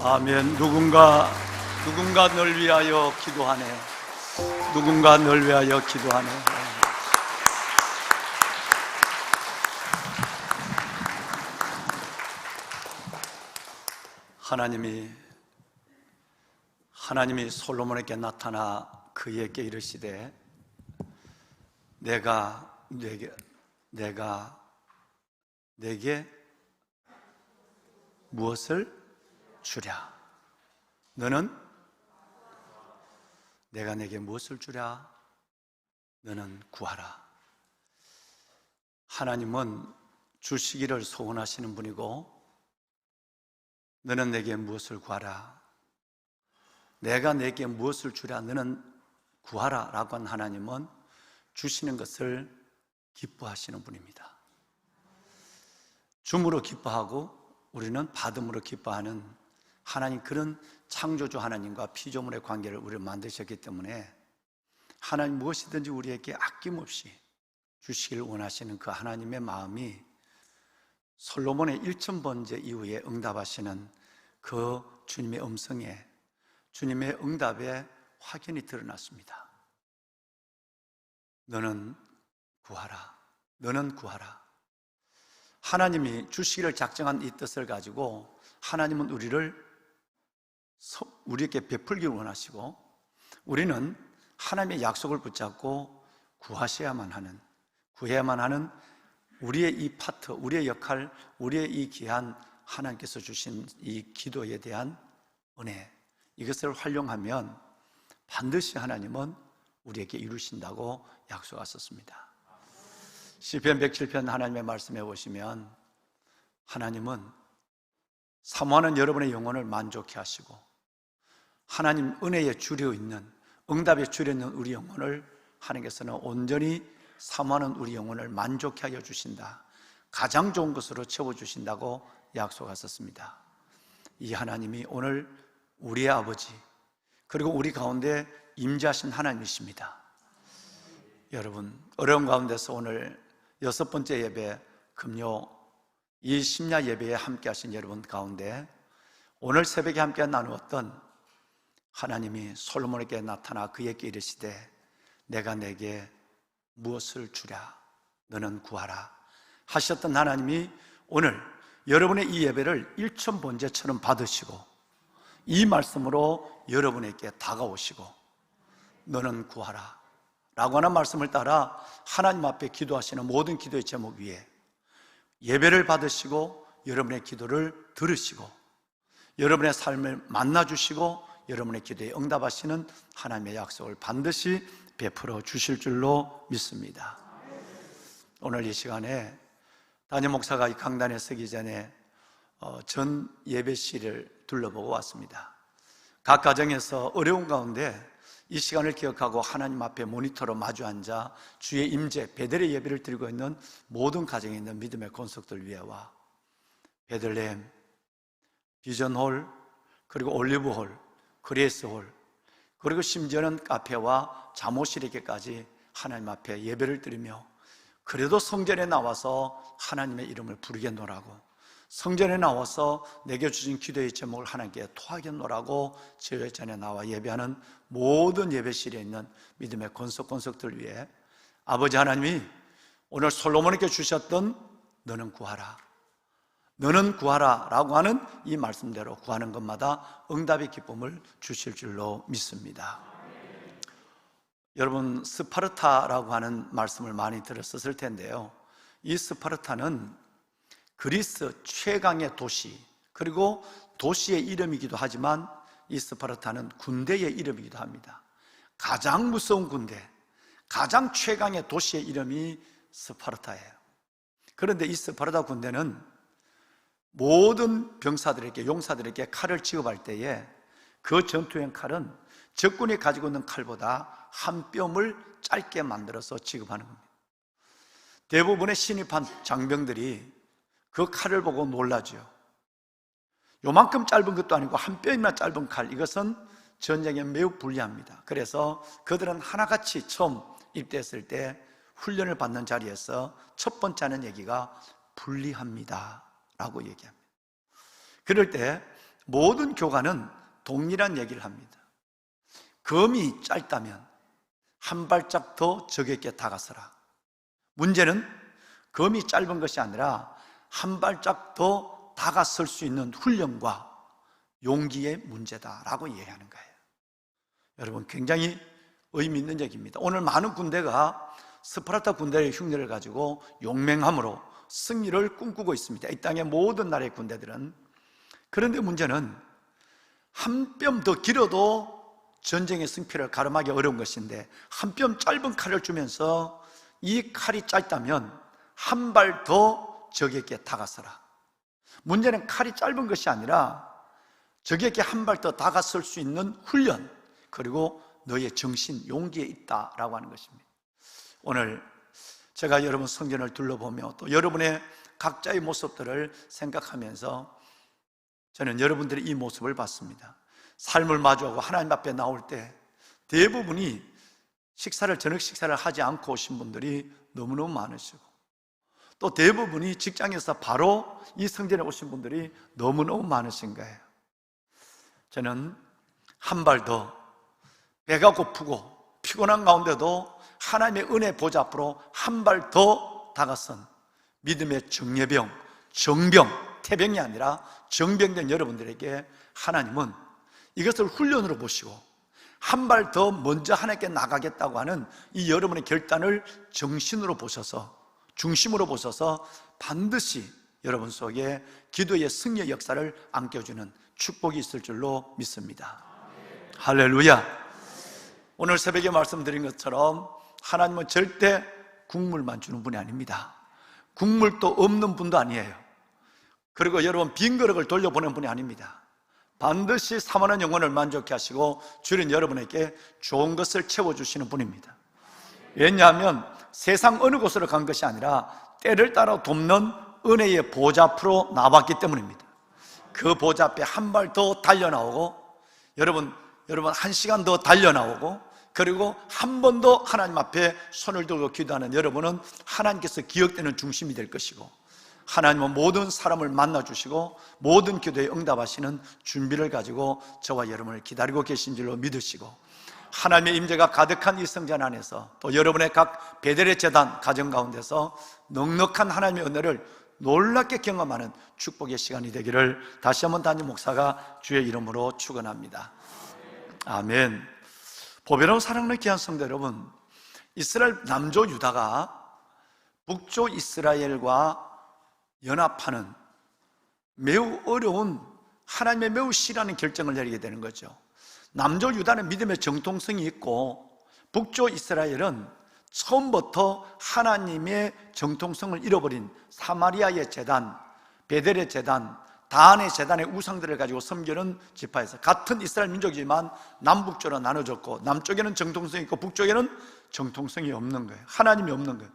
아멘. 누군가 널 위하여 기도하네. 누군가 널 위하여 기도하네. 하나님이 솔로몬에게 나타나 그에게 이르시되 내가 내게 무엇을 주랴? 내가 내게 무엇을 주랴? 너는 구하라. 하나님은 주시기를 소원하시는 분이고, 너는 내게 무엇을 구하라? 내가 내게 무엇을 주랴? 너는 구하라 라고 한 하나님은 주시는 것을 기뻐하시는 분입니다. 줌으로 기뻐하고 우리는 받음으로 기뻐하는 하나님, 그런 창조주 하나님과 피조물의 관계를 우리를 만드셨기 때문에 하나님 무엇이든지 우리에게 아낌없이 주시길 원하시는 그 하나님의 마음이 솔로몬의 1000번째 이후에 응답하시는 그 주님의 음성에, 주님의 응답에 확연히 드러났습니다. 너는 구하라. 너는 구하라. 하나님이 주시기를 작정한 이 뜻을 가지고 하나님은 우리에게 베풀기를 원하시고, 우리는 하나님의 약속을 붙잡고 구해야만 하는 우리의 이 파트, 우리의 역할, 우리의 이 귀한 하나님께서 주신 이 기도에 대한 은혜, 이것을 활용하면 반드시 하나님은 우리에게 이루신다고 약속하셨습니다. 시편 107편 하나님의 말씀해 보시면 하나님은 사모하는 여러분의 영혼을 만족해 하시고, 하나님 은혜에 주려 있는, 응답에 주려 있는 우리 영혼을 하나님께서는 온전히 사모하는 우리 영혼을 만족해 하여 주신다, 가장 좋은 것으로 채워주신다고 약속하셨습니다. 이 하나님이 오늘 우리의 아버지, 그리고 우리 가운데 임재하신 하나님이십니다. 여러분, 어려운 가운데서 오늘 6번째 예배, 금요 이 심야 예배에 함께 하신 여러분 가운데 오늘 새벽에 함께 나누었던 하나님이 솔로몬에게 나타나 그에게 이르시되 내가 내게 무엇을 주랴? 너는 구하라 하셨던 하나님이 오늘 여러분의 이 예배를 1000번째처럼 받으시고 이 말씀으로 여러분에게 다가오시고 너는 구하라 라고 하는 말씀을 따라 하나님 앞에 기도하시는 모든 기도의 제목 위에 예배를 받으시고 여러분의 기도를 들으시고 여러분의 삶을 만나주시고 여러분의 기도에 응답하시는 하나님의 약속을 반드시 베풀어 주실 줄로 믿습니다. 오늘 이 시간에 담임 목사가 이 강단에 서기 전에 전 예배실을 둘러보고 왔습니다. 각 가정에서 어려운 가운데 이 시간을 기억하고 하나님 앞에 모니터로 마주 앉아 주의 임재, 베델의 예배를 드리고 있는 모든 가정에 있는 믿음의 권속들 위에와 베들레헴, 비전홀, 그리고 올리브홀, 그레이스홀, 그리고 심지어는 카페와 잠옷실에게까지 하나님 앞에 예배를 드리며 그래도 성전에 나와서 하나님의 이름을 부르겠노라고, 성전에 나와서 내게 주신 기도의 제목을 하나님께 토하겠노라고 제회 전에 나와 예배하는 모든 예배실에 있는 믿음의 권속들 위해 아버지 하나님이 오늘 솔로몬에게 주셨던 너는 구하라, 너는 구하라 라고 하는 이 말씀대로 구하는 것마다 응답의 기쁨을 주실 줄로 믿습니다. 여러분, 스파르타라고 하는 말씀을 많이 들었을 텐데요, 이 스파르타는 그리스 최강의 도시, 그리고 도시의 이름이기도 하지만 이 스파르타는 군대의 이름이기도 합니다. 가장 무서운 군대, 가장 최강의 도시의 이름이 스파르타예요. 그런데 이 스파르타 군대는 모든 병사들에게, 용사들에게 칼을 취급할 때에 그 전투형 칼은 적군이 가지고 있는 칼보다 한 뼘을 짧게 만들어서 취급하는 겁니다. 대부분의 신입한 장병들이 그 칼을 보고 놀라죠. 요만큼 짧은 것도 아니고 한 뼘이나 짧은 칼, 이것은 전쟁에 매우 불리합니다. 그래서 그들은 하나같이 처음 입대했을 때 훈련을 받는 자리에서 첫 번째 하는 얘기가 불리합니다 라고 얘기합니다. 그럴 때 모든 교관은 동일한 얘기를 합니다. 검이 짧다면 한 발짝 더 적에게 다가서라. 문제는 검이 짧은 것이 아니라 한 발짝 더 다가설 수 있는 훈련과 용기의 문제다라고 이해하는 거예요. 여러분, 굉장히 의미 있는 얘기입니다. 오늘 많은 군대가 스파르타 군대의 흉내를 가지고 용맹함으로 승리를 꿈꾸고 있습니다. 이 땅의 모든 나라의 군대들은. 그런데 문제는 한 뼘 더 길어도 전쟁의 승패를 가름하기 어려운 것인데, 한 뼘 짧은 칼을 주면서 이 칼이 짧다면 한 발 더 적에게 다가서라. 문제는 칼이 짧은 것이 아니라 적에게 한 발 더 다가설 수 있는 훈련, 그리고 너의 정신, 용기에 있다라고 하는 것입니다. 오늘 제가 여러분 성전을 둘러보며 또 여러분의 각자의 모습들을 생각하면서 저는 여러분들의 이 모습을 봤습니다. 삶을 마주하고 하나님 앞에 나올 때 대부분이 저녁 식사를 하지 않고 오신 분들이 너무너무 많으시고, 또 대부분이 직장에서 바로 이 성전에 오신 분들이 너무너무 많으신 거예요. 저는 한 발 더, 배가 고프고 피곤한 가운데도 하나님의 은혜 보좌 앞으로 한 발 더 다가선 믿음의 정예병, 정병, 태병이 아니라 정병된 여러분들에게 하나님은 이것을 훈련으로 보시고 한 발 더 먼저 하나님께 나가겠다고 하는 이 여러분의 결단을 정신으로 보셔서, 중심으로 보셔서 반드시 여러분 속에 기도의 승리의 역사를 안겨주는 축복이 있을 줄로 믿습니다. 할렐루야. 오늘 새벽에 말씀드린 것처럼 하나님은 절대 국물만 주는 분이 아닙니다. 국물도 없는 분도 아니에요. 그리고 여러분 빈 그릇을 돌려보낸 분이 아닙니다. 반드시 사모하는 영혼을 만족케 하시고 주인 여러분에게 좋은 것을 채워주시는 분입니다. 왜냐하면 세상 어느 곳으로 간 것이 아니라 때를 따라 돕는 은혜의 보좌 앞으로 나왔기 때문입니다. 그 보좌 앞에 한 발 더 달려나오고, 여러분 1시간 더 달려나오고, 그리고 한 번 더 하나님 앞에 손을 들고 기도하는 여러분은 하나님께서 기억되는 중심이 될 것이고, 하나님은 모든 사람을 만나주시고 모든 기도에 응답하시는 준비를 가지고 저와 여러분을 기다리고 계신 줄로 믿으시고, 하나님의 임재가 가득한 이 성전 안에서 또 여러분의 각 베델의 제단 가정 가운데서 넉넉한 하나님의 은혜를 놀랍게 경험하는 축복의 시간이 되기를 다시 한번 담임 목사가 주의 이름으로 축원합니다. 아멘. 보배로운 사랑하는 귀한 성도 여러분, 이스라엘 남조 유다가 북조 이스라엘과 연합하는 매우 어려운, 하나님의 매우 싫어하는 결정을 내리게 되는 거죠. 남조 유다는 믿음의 정통성이 있고, 북조 이스라엘은 처음부터 하나님의 정통성을 잃어버린 사마리아의 제단, 베델의 제단, 다한의 제단의 우상들을 가지고 섬기는 지파에서, 같은 이스라엘 민족이지만 남북조로 나눠졌고, 남쪽에는 정통성이 있고 북쪽에는 정통성이 없는 거예요. 하나님이 없는 거예요.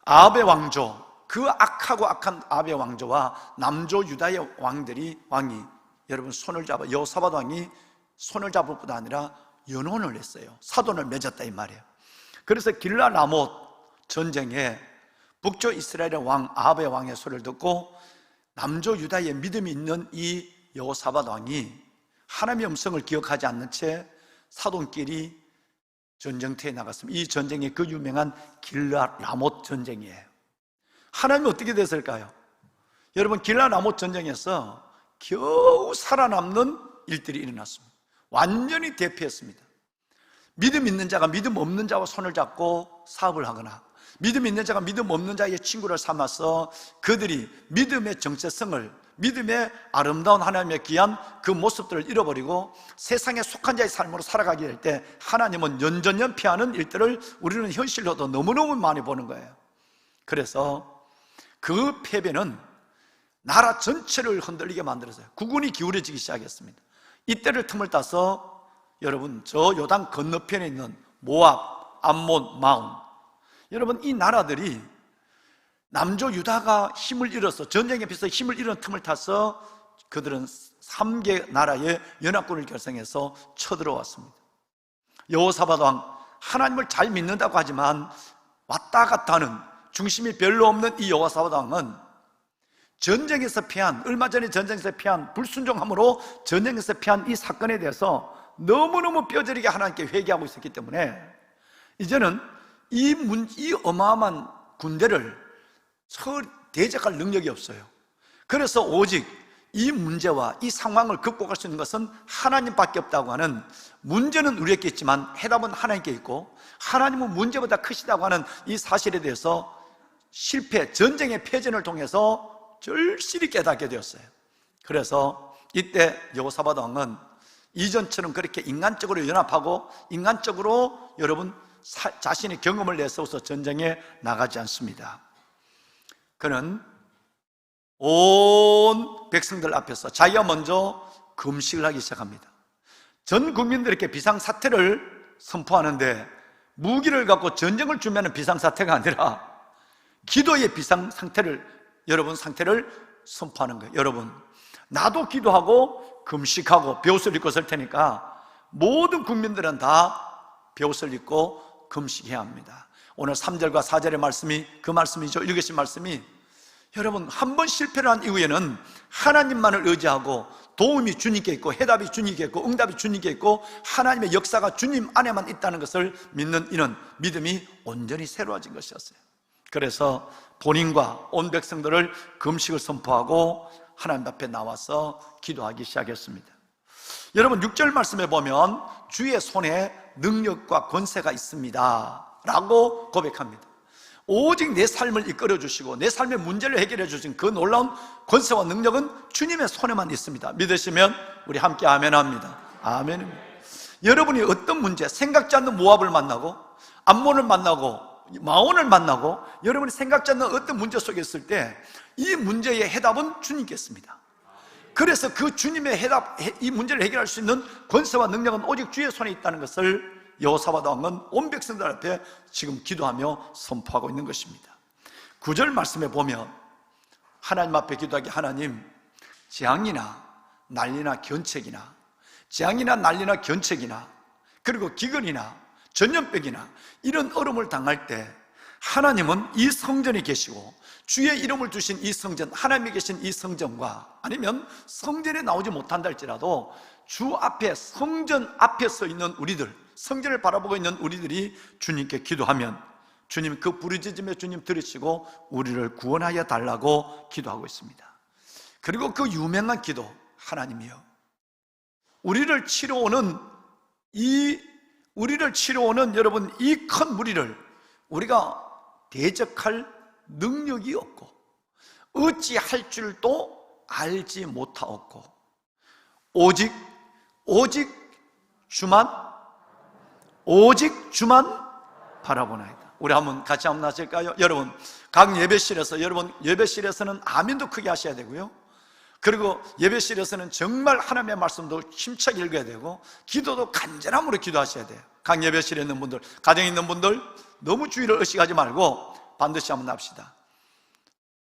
아합의 왕조, 그 악하고 악한 아합의 왕조와 남조 유다의 왕이 여러분 손을 잡아, 여호사밧 왕이 손을 잡을 뿐 아니라 연혼을 했어요. 사돈을 맺었다 이 말이에요. 그래서 길라 라못 전쟁에 북조 이스라엘의 왕 아합의 왕의 소리를 듣고 남조 유다의 믿음이 있는 이 여호사밧 왕이 하나님의 음성을 기억하지 않는 채 사돈끼리 전쟁터에 나갔습니다. 이 전쟁이 그 유명한 길라 라못 전쟁이에요. 하나님이 어떻게 됐을까요? 여러분, 길라 라못 전쟁에서 겨우 살아남는 일들이 일어났습니다. 완전히 대피했습니다. 믿음 있는 자가 믿음 없는 자와 손을 잡고 사업을 하거나, 믿음 있는 자가 믿음 없는 자의 친구를 삼아서 그들이 믿음의 정체성을, 믿음의 아름다운 하나님의 귀한 그 모습들을 잃어버리고 세상에 속한 자의 삶으로 살아가게 될 때 하나님은 연전연피하는 일들을 우리는 현실로도 너무너무 많이 보는 거예요. 그래서 그 패배는 나라 전체를 흔들리게 만들었어요. 국군이 기울어지기 시작했습니다. 이때를 틈을 따서 여러분, 저 요단 건너편에 있는 모압, 암몬, 마온, 여러분 이 나라들이 남조 유다가 힘을 잃어서, 전쟁에 비해서 힘을 잃은 틈을 타서 그들은 3개 나라의 연합군을 결성해서 쳐들어왔습니다. 여호사밧 왕, 하나님을 잘 믿는다고 하지만 왔다 갔다 하는 중심이 별로 없는 이 여호사밧 왕은 전쟁에서 피한, 얼마 전에 전쟁에서 피한, 불순종함으로 전쟁에서 피한 이 사건에 대해서 너무너무 뼈저리게 하나님께 회개하고 있었기 때문에 이제는 이 어마어마한 군대를 대적할 능력이 없어요. 그래서 오직 이 문제와 이 상황을 극복할 수 있는 것은 하나님밖에 없다고 하는, 문제는 우리에게 있지만 해답은 하나님께 있고 하나님은 문제보다 크시다고 하는 이 사실에 대해서 전쟁의 패전을 통해서 절실히 깨닫게 되었어요. 그래서 이때 여호사밧 왕은 이전처럼 그렇게 인간적으로 연합하고 인간적으로 여러분 자신의 경험을 내세워서 전쟁에 나가지 않습니다. 그는 온 백성들 앞에서 자기가 먼저 금식을 하기 시작합니다. 전 국민들에게 비상사태를 선포하는데, 무기를 갖고 전쟁을 준비하는 비상사태가 아니라 기도의 비상상태를, 여러분 상태를 선포하는 거예요. 여러분, 나도 기도하고 금식하고 벼옷을 입고 설 테니까 모든 국민들은 다 벼옷을 입고 금식해야 합니다. 오늘 3절과 4절의 말씀이 그 말씀이죠. 읽으신 말씀이, 여러분 한 번 실패를 한 이후에는 하나님만을 의지하고 도움이 주님께 있고 해답이 주님께 있고 응답이 주님께 있고 하나님의 역사가 주님 안에만 있다는 것을 믿는 이는 믿음이 온전히 새로워진 것이었어요. 그래서 본인과 온 백성들을 금식을 선포하고 하나님 앞에 나와서 기도하기 시작했습니다. 여러분 6절 말씀에 보면 주의 손에 능력과 권세가 있습니다 라고 고백합니다. 오직 내 삶을 이끌어 주시고 내 삶의 문제를 해결해 주신 그 놀라운 권세와 능력은 주님의 손에만 있습니다. 믿으시면 우리 함께 아멘 합니다. 아멘입니다. 여러분이 어떤 문제, 생각지 않는 모압을 만나고 암몬을 만나고 마온을 만나고 여러분이 생각지 않는 어떤 문제 속에 있을 때 이 문제의 해답은 주님께 있습니다. 그래서 그 주님의 해답, 이 문제를 해결할 수 있는 권세와 능력은 오직 주의 손에 있다는 것을 여호사밧 왕은 온 백성들 앞에 지금 기도하며 선포하고 있는 것입니다. 9절 말씀에 보면 하나님 앞에 기도하기, 하나님 재앙이나 난리나 견책이나, 재앙이나 난리나 견책이나 그리고 기근이나 전염병이나 이런 어려움을 당할 때 하나님은 이 성전에 계시고 주의 이름을 두신 이 성전, 하나님이 계신 이 성전과 아니면 성전에 나오지 못한다 할지라도 주 앞에, 성전 앞에 서 있는 우리들, 성전을 바라보고 있는 우리들이 주님께 기도하면 주님 그 부르짖음에 주님 들으시고 우리를 구원하여 달라고 기도하고 있습니다. 그리고 그 유명한 기도, 하나님이여 우리를 치러오는 여러분 이 큰 무리를 우리가 대적할 능력이 없고 어찌할 줄도 알지 못하옵고 오직 주만 바라보나이다. 우리 같이 한번 하실까요? 여러분 각 예배실에서는 아멘도 크게 하셔야 되고요, 그리고 예배실에서는 정말 하나님의 말씀도 힘차게 읽어야 되고 기도도 간절함으로 기도하셔야 돼요. 각 예배실에 있는 분들, 가정에 있는 분들 너무 주의를 의식하지 말고 반드시 한번 합시다.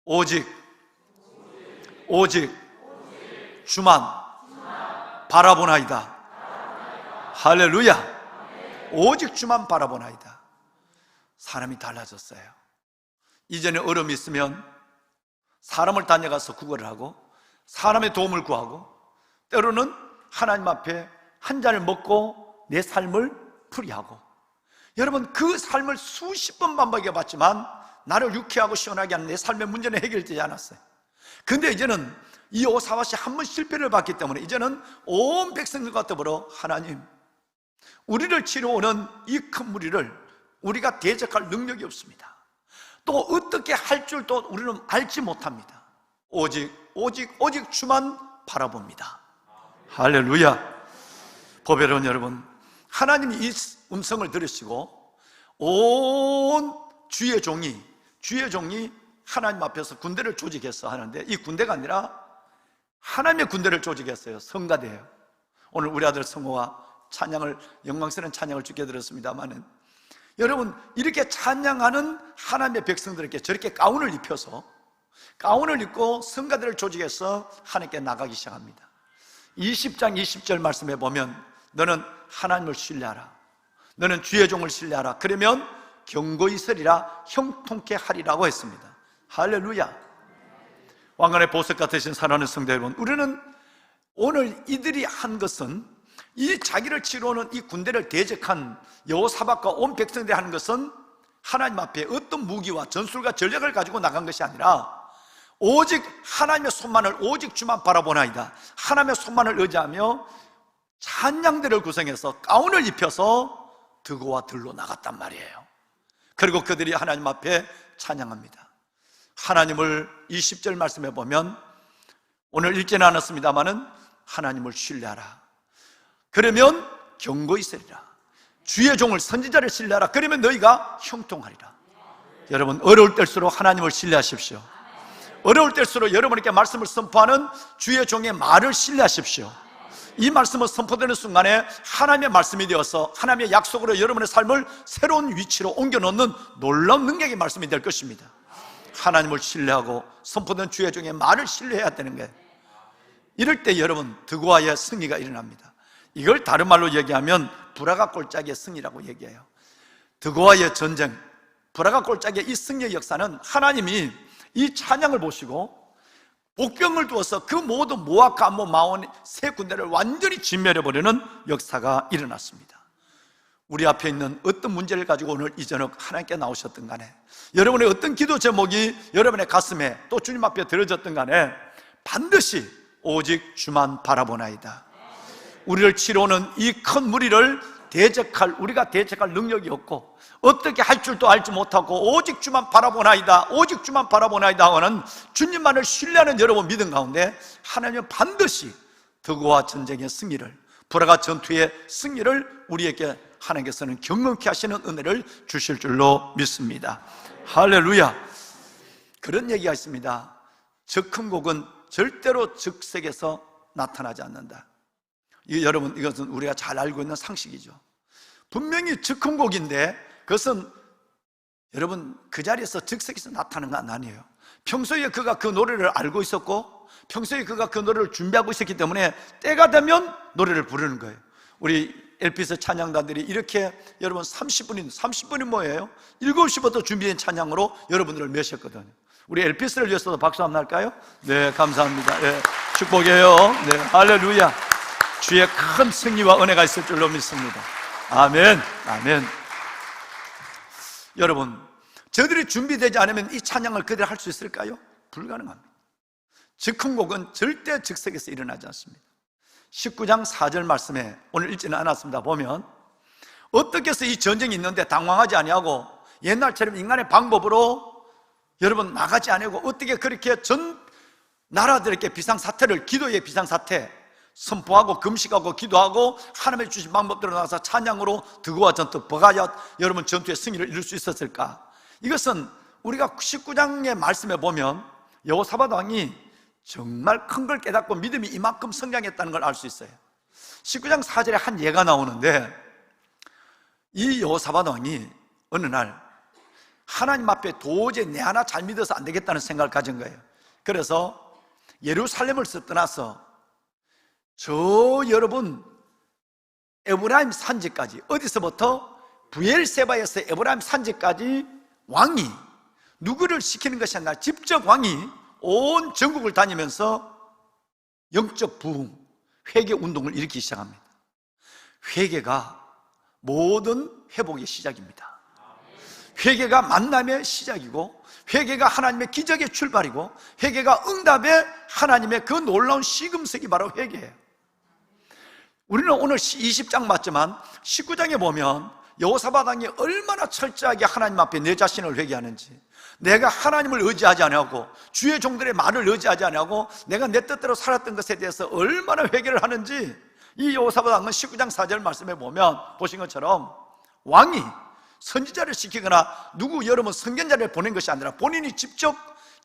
오직 주만 바라보나이다. 할렐루야. 오직 주만 바라보나이다. 사람이 달라졌어요. 이전에 어려움이 있으면 사람을 다녀가서 구걸을 하고 사람의 도움을 구하고 때로는 하나님 앞에 한 잔을 먹고 내 삶을 풀이하고, 여러분 그 삶을 수십 번 반복해 봤지만 나를 유쾌하고 시원하게 하는 내 삶의 문제는 해결되지 않았어요. 근데 이제는 이 여호사밧이 한 번 실패를 봤기 때문에 이제는 온 백성들과 더불어 하나님 우리를 치러오는 이 큰 무리를 우리가 대적할 능력이 없습니다. 또 어떻게 할 줄도 우리는 알지 못합니다. 오직 주만 바라봅니다. 할렐루야. 보배로운 여러분, 하나님이 이 음성을 들으시고 온 주의 종이 하나님 앞에서 군대를 조직해서 하는데, 이 군대가 아니라 하나님의 군대를 조직했어요. 성가대예요. 오늘 우리 아들 성호와 영광스러운 찬양을 주게 들었습니다만은, 여러분 이렇게 찬양하는 하나님의 백성들에게 저렇게 가운을 입고 성가대를 조직해서 하나님께 나가기 시작합니다. 20장 20절 말씀에 보면 너는 하나님을 신뢰하라, 너는 주의 종을 신뢰하라, 그러면 경고히 서리라, 형통케 하리라고 했습니다. 할렐루야. 왕관의 보석 같으신 사랑하는 성도 여러분, 우리는 오늘 이들이 한 것은, 이 자기를 치러오는 이 군대를 대적한 여호사밧과 온 백성들이 하는 것은 하나님 앞에 어떤 무기와 전술과 전략을 가지고 나간 것이 아니라 오직 하나님의 손만을, 오직 주만 바라보나이다, 하나님의 손만을 의지하며 찬양들을 구성해서 가운을 입혀서 드고와 들로 나갔단 말이에요. 그리고 그들이 하나님 앞에 찬양합니다. 하나님을, 이 10절 말씀해 보면, 오늘 읽지는 않았습니다마는 하나님을 신뢰하라. 그러면 경고히 있으리라. 주의 종을, 선지자를 신뢰하라. 그러면 너희가 형통하리라. 여러분, 어려울 때일수록 하나님을 신뢰하십시오. 어려울 때일수록 여러분에게 말씀을 선포하는 주의 종의 말을 신뢰하십시오. 이 말씀을 선포되는 순간에 하나님의 말씀이 되어서 하나님의 약속으로 여러분의 삶을 새로운 위치로 옮겨놓는 놀라운 능력의 말씀이 될 것입니다. 하나님을 신뢰하고 선포된 주의 종의 말을 신뢰해야 되는 거예요. 이럴 때 여러분, 드고아의 승리가 일어납니다. 이걸 다른 말로 얘기하면 브라가 골짜기의 승리라고 얘기해요. 드고아의 전쟁, 브라가 골짜기의 이 승리의 역사는 하나님이 이 찬양을 보시고 복병을 두어서 그 모든 모압, 암몬, 마온 세 군대를 완전히 진멸해버리는 역사가 일어났습니다. 우리 앞에 있는 어떤 문제를 가지고 오늘 이 저녁 하나님께 나오셨든 간에, 여러분의 어떤 기도 제목이 여러분의 가슴에 또 주님 앞에 들어졌든 간에 반드시 오직 주만 바라보나이다. 우리를 치러오는 이 큰 무리를 우리가 대적할 능력이 없고 어떻게 할 줄도 알지 못하고 오직 주만 바라보나이다, 오직 주만 바라보나이다 하는 주님만을 신뢰하는 여러분 믿음 가운데 하나님은 반드시 드고와 전쟁의 승리를, 브라가 전투의 승리를 우리에게 하나님께서는 경험케 하시는 은혜를 주실 줄로 믿습니다. 할렐루야. 그런 얘기가 있습니다. 적흥곡은 절대로 적색에서 나타나지 않는다. 여러분, 이것은 우리가 잘 알고 있는 상식이죠. 분명히 적흥곡인데 그것은 여러분 그 자리에서 적색에서 나타나는 건 아니에요. 평소에 그가 그 노래를 알고 있었고 평소에 그가 그 노래를 준비하고 있었기 때문에 때가 되면 노래를 부르는 거예요. 우리 엘피스 찬양단들이 이렇게 여러분 30분이 뭐예요? 7시부터 준비된 찬양으로 여러분들을 메셨거든요. 우리 엘피스를 위해서도 박수 한번 할까요? 네, 감사합니다. 네, 축복이에요. 네, 할렐루야. 주의 큰 승리와 은혜가 있을 줄로 믿습니다. 아멘, 아멘. 여러분, 저들이 준비되지 않으면 이 찬양을 그대로 할 수 있을까요? 불가능합니다. 적흥곡은 절대 적색에서 일어나지 않습니다. 19장 4절 말씀에 오늘 읽지는 않았습니다. 보면 어떻게 해서 이 전쟁이 있는데 당황하지 아니하고 옛날처럼 인간의 방법으로 여러분 나가지 아니하고 어떻게 그렇게 전 나라들에게 비상사태를, 기도의 비상사태 선포하고 금식하고 기도하고 하나님의 주신 방법대로 나가서 찬양으로 드고와 전투, 버가야 여러분 전투의 승리를 이룰 수 있었을까? 이것은 우리가 19장의 말씀에 보면 여호사밧 왕이 정말 큰 걸 깨닫고 믿음이 이만큼 성장했다는 걸 알 수 있어요. 19장 4절에 한 예가 나오는데 이 여호사밧 왕이 어느 날 하나님 앞에 도저히 내 하나 잘 믿어서 안 되겠다는 생각을 가진 거예요. 그래서 예루살렘을 떠나서 저 여러분 에브라임 산지까지, 어디서부터? 부엘세바에서 에브라임 산지까지 왕이 누구를 시키는 것이 아니라 직접 왕이 온 전국을 다니면서 영적 부흥, 회개 운동을 일으키기 시작합니다. 회개가 모든 회복의 시작입니다. 회개가 만남의 시작이고 회개가 하나님의 기적의 출발이고 회개가 응답의 하나님의 그 놀라운 시금석이 바로 회개예요. 우리는 오늘 20장 맞지만 19장에 보면 여호사밧 왕이 얼마나 철저하게 하나님 앞에 내 자신을 회개하는지, 내가 하나님을 의지하지 않고 주의 종들의 말을 의지하지 않고 내가 내 뜻대로 살았던 것에 대해서 얼마나 회개를 하는지 이 여호사밧 왕은 19장 4절 말씀에 보면 보신 것처럼 왕이 선지자를 시키거나 누구 여러분 선견자를 보낸 것이 아니라 본인이 직접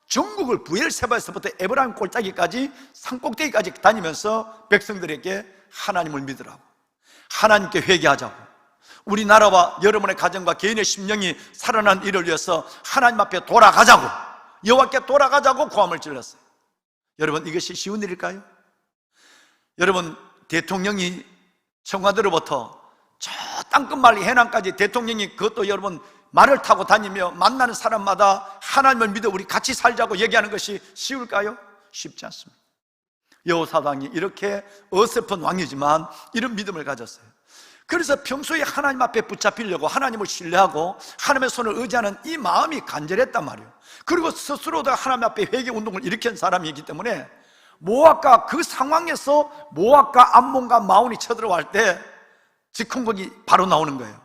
전국을 부엘세바에서부터 에브라임 골짜기까지 산꼭대기까지 다니면서 백성들에게 하나님을 믿으라고, 하나님께 회개하자고, 우리나라와 여러분의 가정과 개인의 심령이 살아난 일을 위해서 하나님 앞에 돌아가자고, 여호와께 돌아가자고 고함을 질렀어요. 여러분, 이것이 쉬운 일일까요? 여러분, 대통령이 청와대로부터 저 땅끝말 해남까지 대통령이 그것도 여러분 말을 타고 다니며 만나는 사람마다 하나님을 믿어 우리 같이 살자고 얘기하는 것이 쉬울까요? 쉽지 않습니다. 여호사당이 이렇게 어설픈 왕이지만 이런 믿음을 가졌어요. 그래서 평소에 하나님 앞에 붙잡히려고 하나님을 신뢰하고 하나님의 손을 의지하는 이 마음이 간절했단 말이에요. 그리고 스스로도 하나님 앞에 회개운동을 일으킨 사람이기 때문에 모압과 그 상황에서 모압과 암몬과 마온이 쳐들어갈 때 즉흥곡이 바로 나오는 거예요.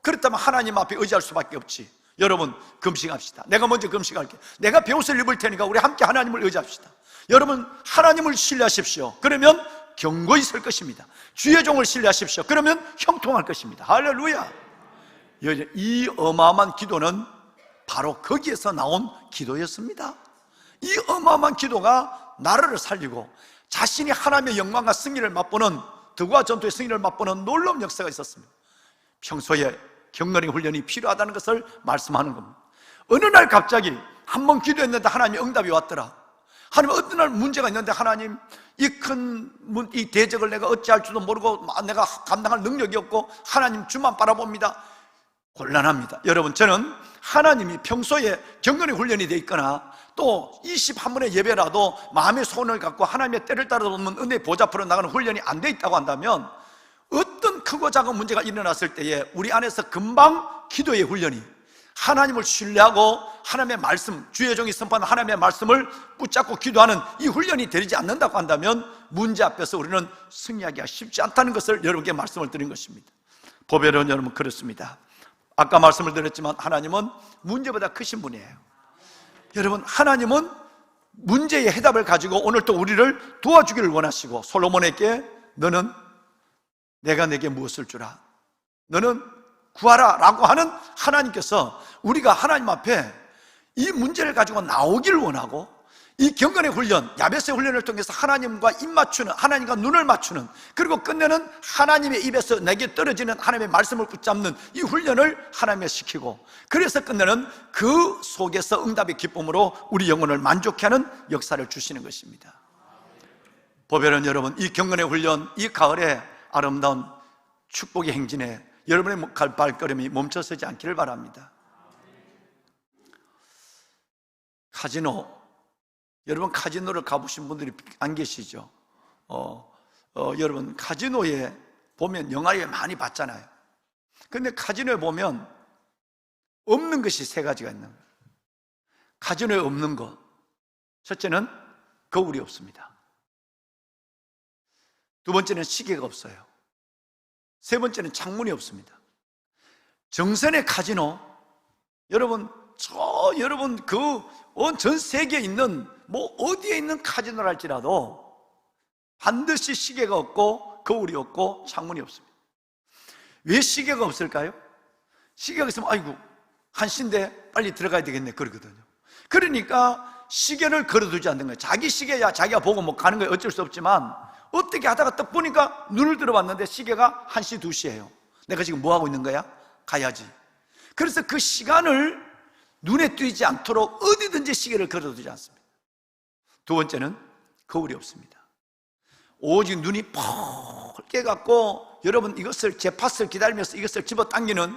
그렇다면 하나님 앞에 의지할 수밖에 없지. 여러분 금식합시다. 내가 먼저 금식할게. 내가 베옷을 입을 테니까 우리 함께 하나님을 의지합시다. 여러분 하나님을 신뢰하십시오. 그러면 견고히 설 것입니다. 주의 종을 신뢰하십시오. 그러면 형통할 것입니다. 할렐루야. 이 어마어마한 기도는 바로 거기에서 나온 기도였습니다. 이 어마어마한 기도가 나라를 살리고 자신이 하나님의 영광과 승리를 맛보는, 덕과 전투의 승리를 맛보는 놀라운 역사가 있었습니다. 평소에 경건의 훈련이 필요하다는 것을 말씀하는 겁니다. 어느 날 갑자기 한 번 기도했는데 하나님의 응답이 왔더라. 하나님 어느 날 문제가 있는데 하나님 이 큰 이 대적을 내가 어찌할 줄도 모르고 내가 감당할 능력이 없고 하나님 주만 바라봅니다. 곤란합니다. 여러분 저는 하나님이 평소에 경건의 훈련이 돼 있거나 또 21번의 예배라도 마음의 소원을 갖고 하나님의 때를 따라 놓는 은혜의 보좌 앞으로 나가는 훈련이 안 돼 있다고 한다면 어떤 크고 작은 문제가 일어났을 때에 우리 안에서 금방 기도의 훈련이, 하나님을 신뢰하고 하나님의 말씀, 주의 종이 선포하는 하나님의 말씀을 붙잡고 기도하는 이 훈련이 되지 않는다고 한다면 문제 앞에서 우리는 승리하기가 쉽지 않다는 것을 여러분께 말씀을 드린 것입니다. 보배로운 여러분 그렇습니다. 아까 말씀을 드렸지만 하나님은 문제보다 크신 분이에요. 여러분 하나님은 문제의 해답을 가지고 오늘 또 우리를 도와주기를 원하시고 솔로몬에게 너는 내가 내게 무엇을 주라, 너는 구하라 라고 하는 하나님께서 우리가 하나님 앞에 이 문제를 가지고 나오기를 원하고 이 경건의 훈련, 야베스의 훈련을 통해서 하나님과 입 맞추는, 하나님과 눈을 맞추는, 그리고 끝내는 하나님의 입에서 내게 떨어지는 하나님의 말씀을 붙잡는 이 훈련을 하나님께 시키고, 그래서 끝내는 그 속에서 응답의 기쁨으로 우리 영혼을 만족해 하는 역사를 주시는 것입니다. 보배로운 여러분, 이 경건의 훈련, 이 가을에 아름다운 축복의 행진에 여러분의 발걸음이 멈춰서지 않기를 바랍니다. 카지노, 여러분 카지노를 가보신 분들이 안 계시죠? 여러분 카지노에 보면 영화에 많이 봤잖아요. 근데 카지노에 보면 없는 것이 세 가지가 있는 거예요. 카지노에 없는 것, 첫째는 거울이 없습니다. 두 번째는 시계가 없어요. 세 번째는 창문이 없습니다. 정선의 카지노, 여러분 여러분 전 세계에 있는 어디에 있는 카지노를 할지라도 반드시 시계가 없고 거울이 없고 창문이 없습니다. 왜 시계가 없을까요? 시계가 있으면 아이고 1시인데 빨리 들어가야 되겠네 그러거든요. 그러니까 시계를 걸어두지 않는 거예요. 자기 시계야 자기가 보고 가는 거예요. 어쩔 수 없지만 어떻게 하다가 딱 보니까 눈을 들어봤는데 시계가 1시, 2시예요. 내가 지금 뭐 하고 있는 거야? 가야지. 그래서 그 시간을 눈에 띄지 않도록 어디든지 시계를 걸어두지 않습니다. 두 번째는 거울이 없습니다. 오직 눈이 펄게 갖고 여러분 이것을 제팟을 기다리면서 이것을 집어당기는,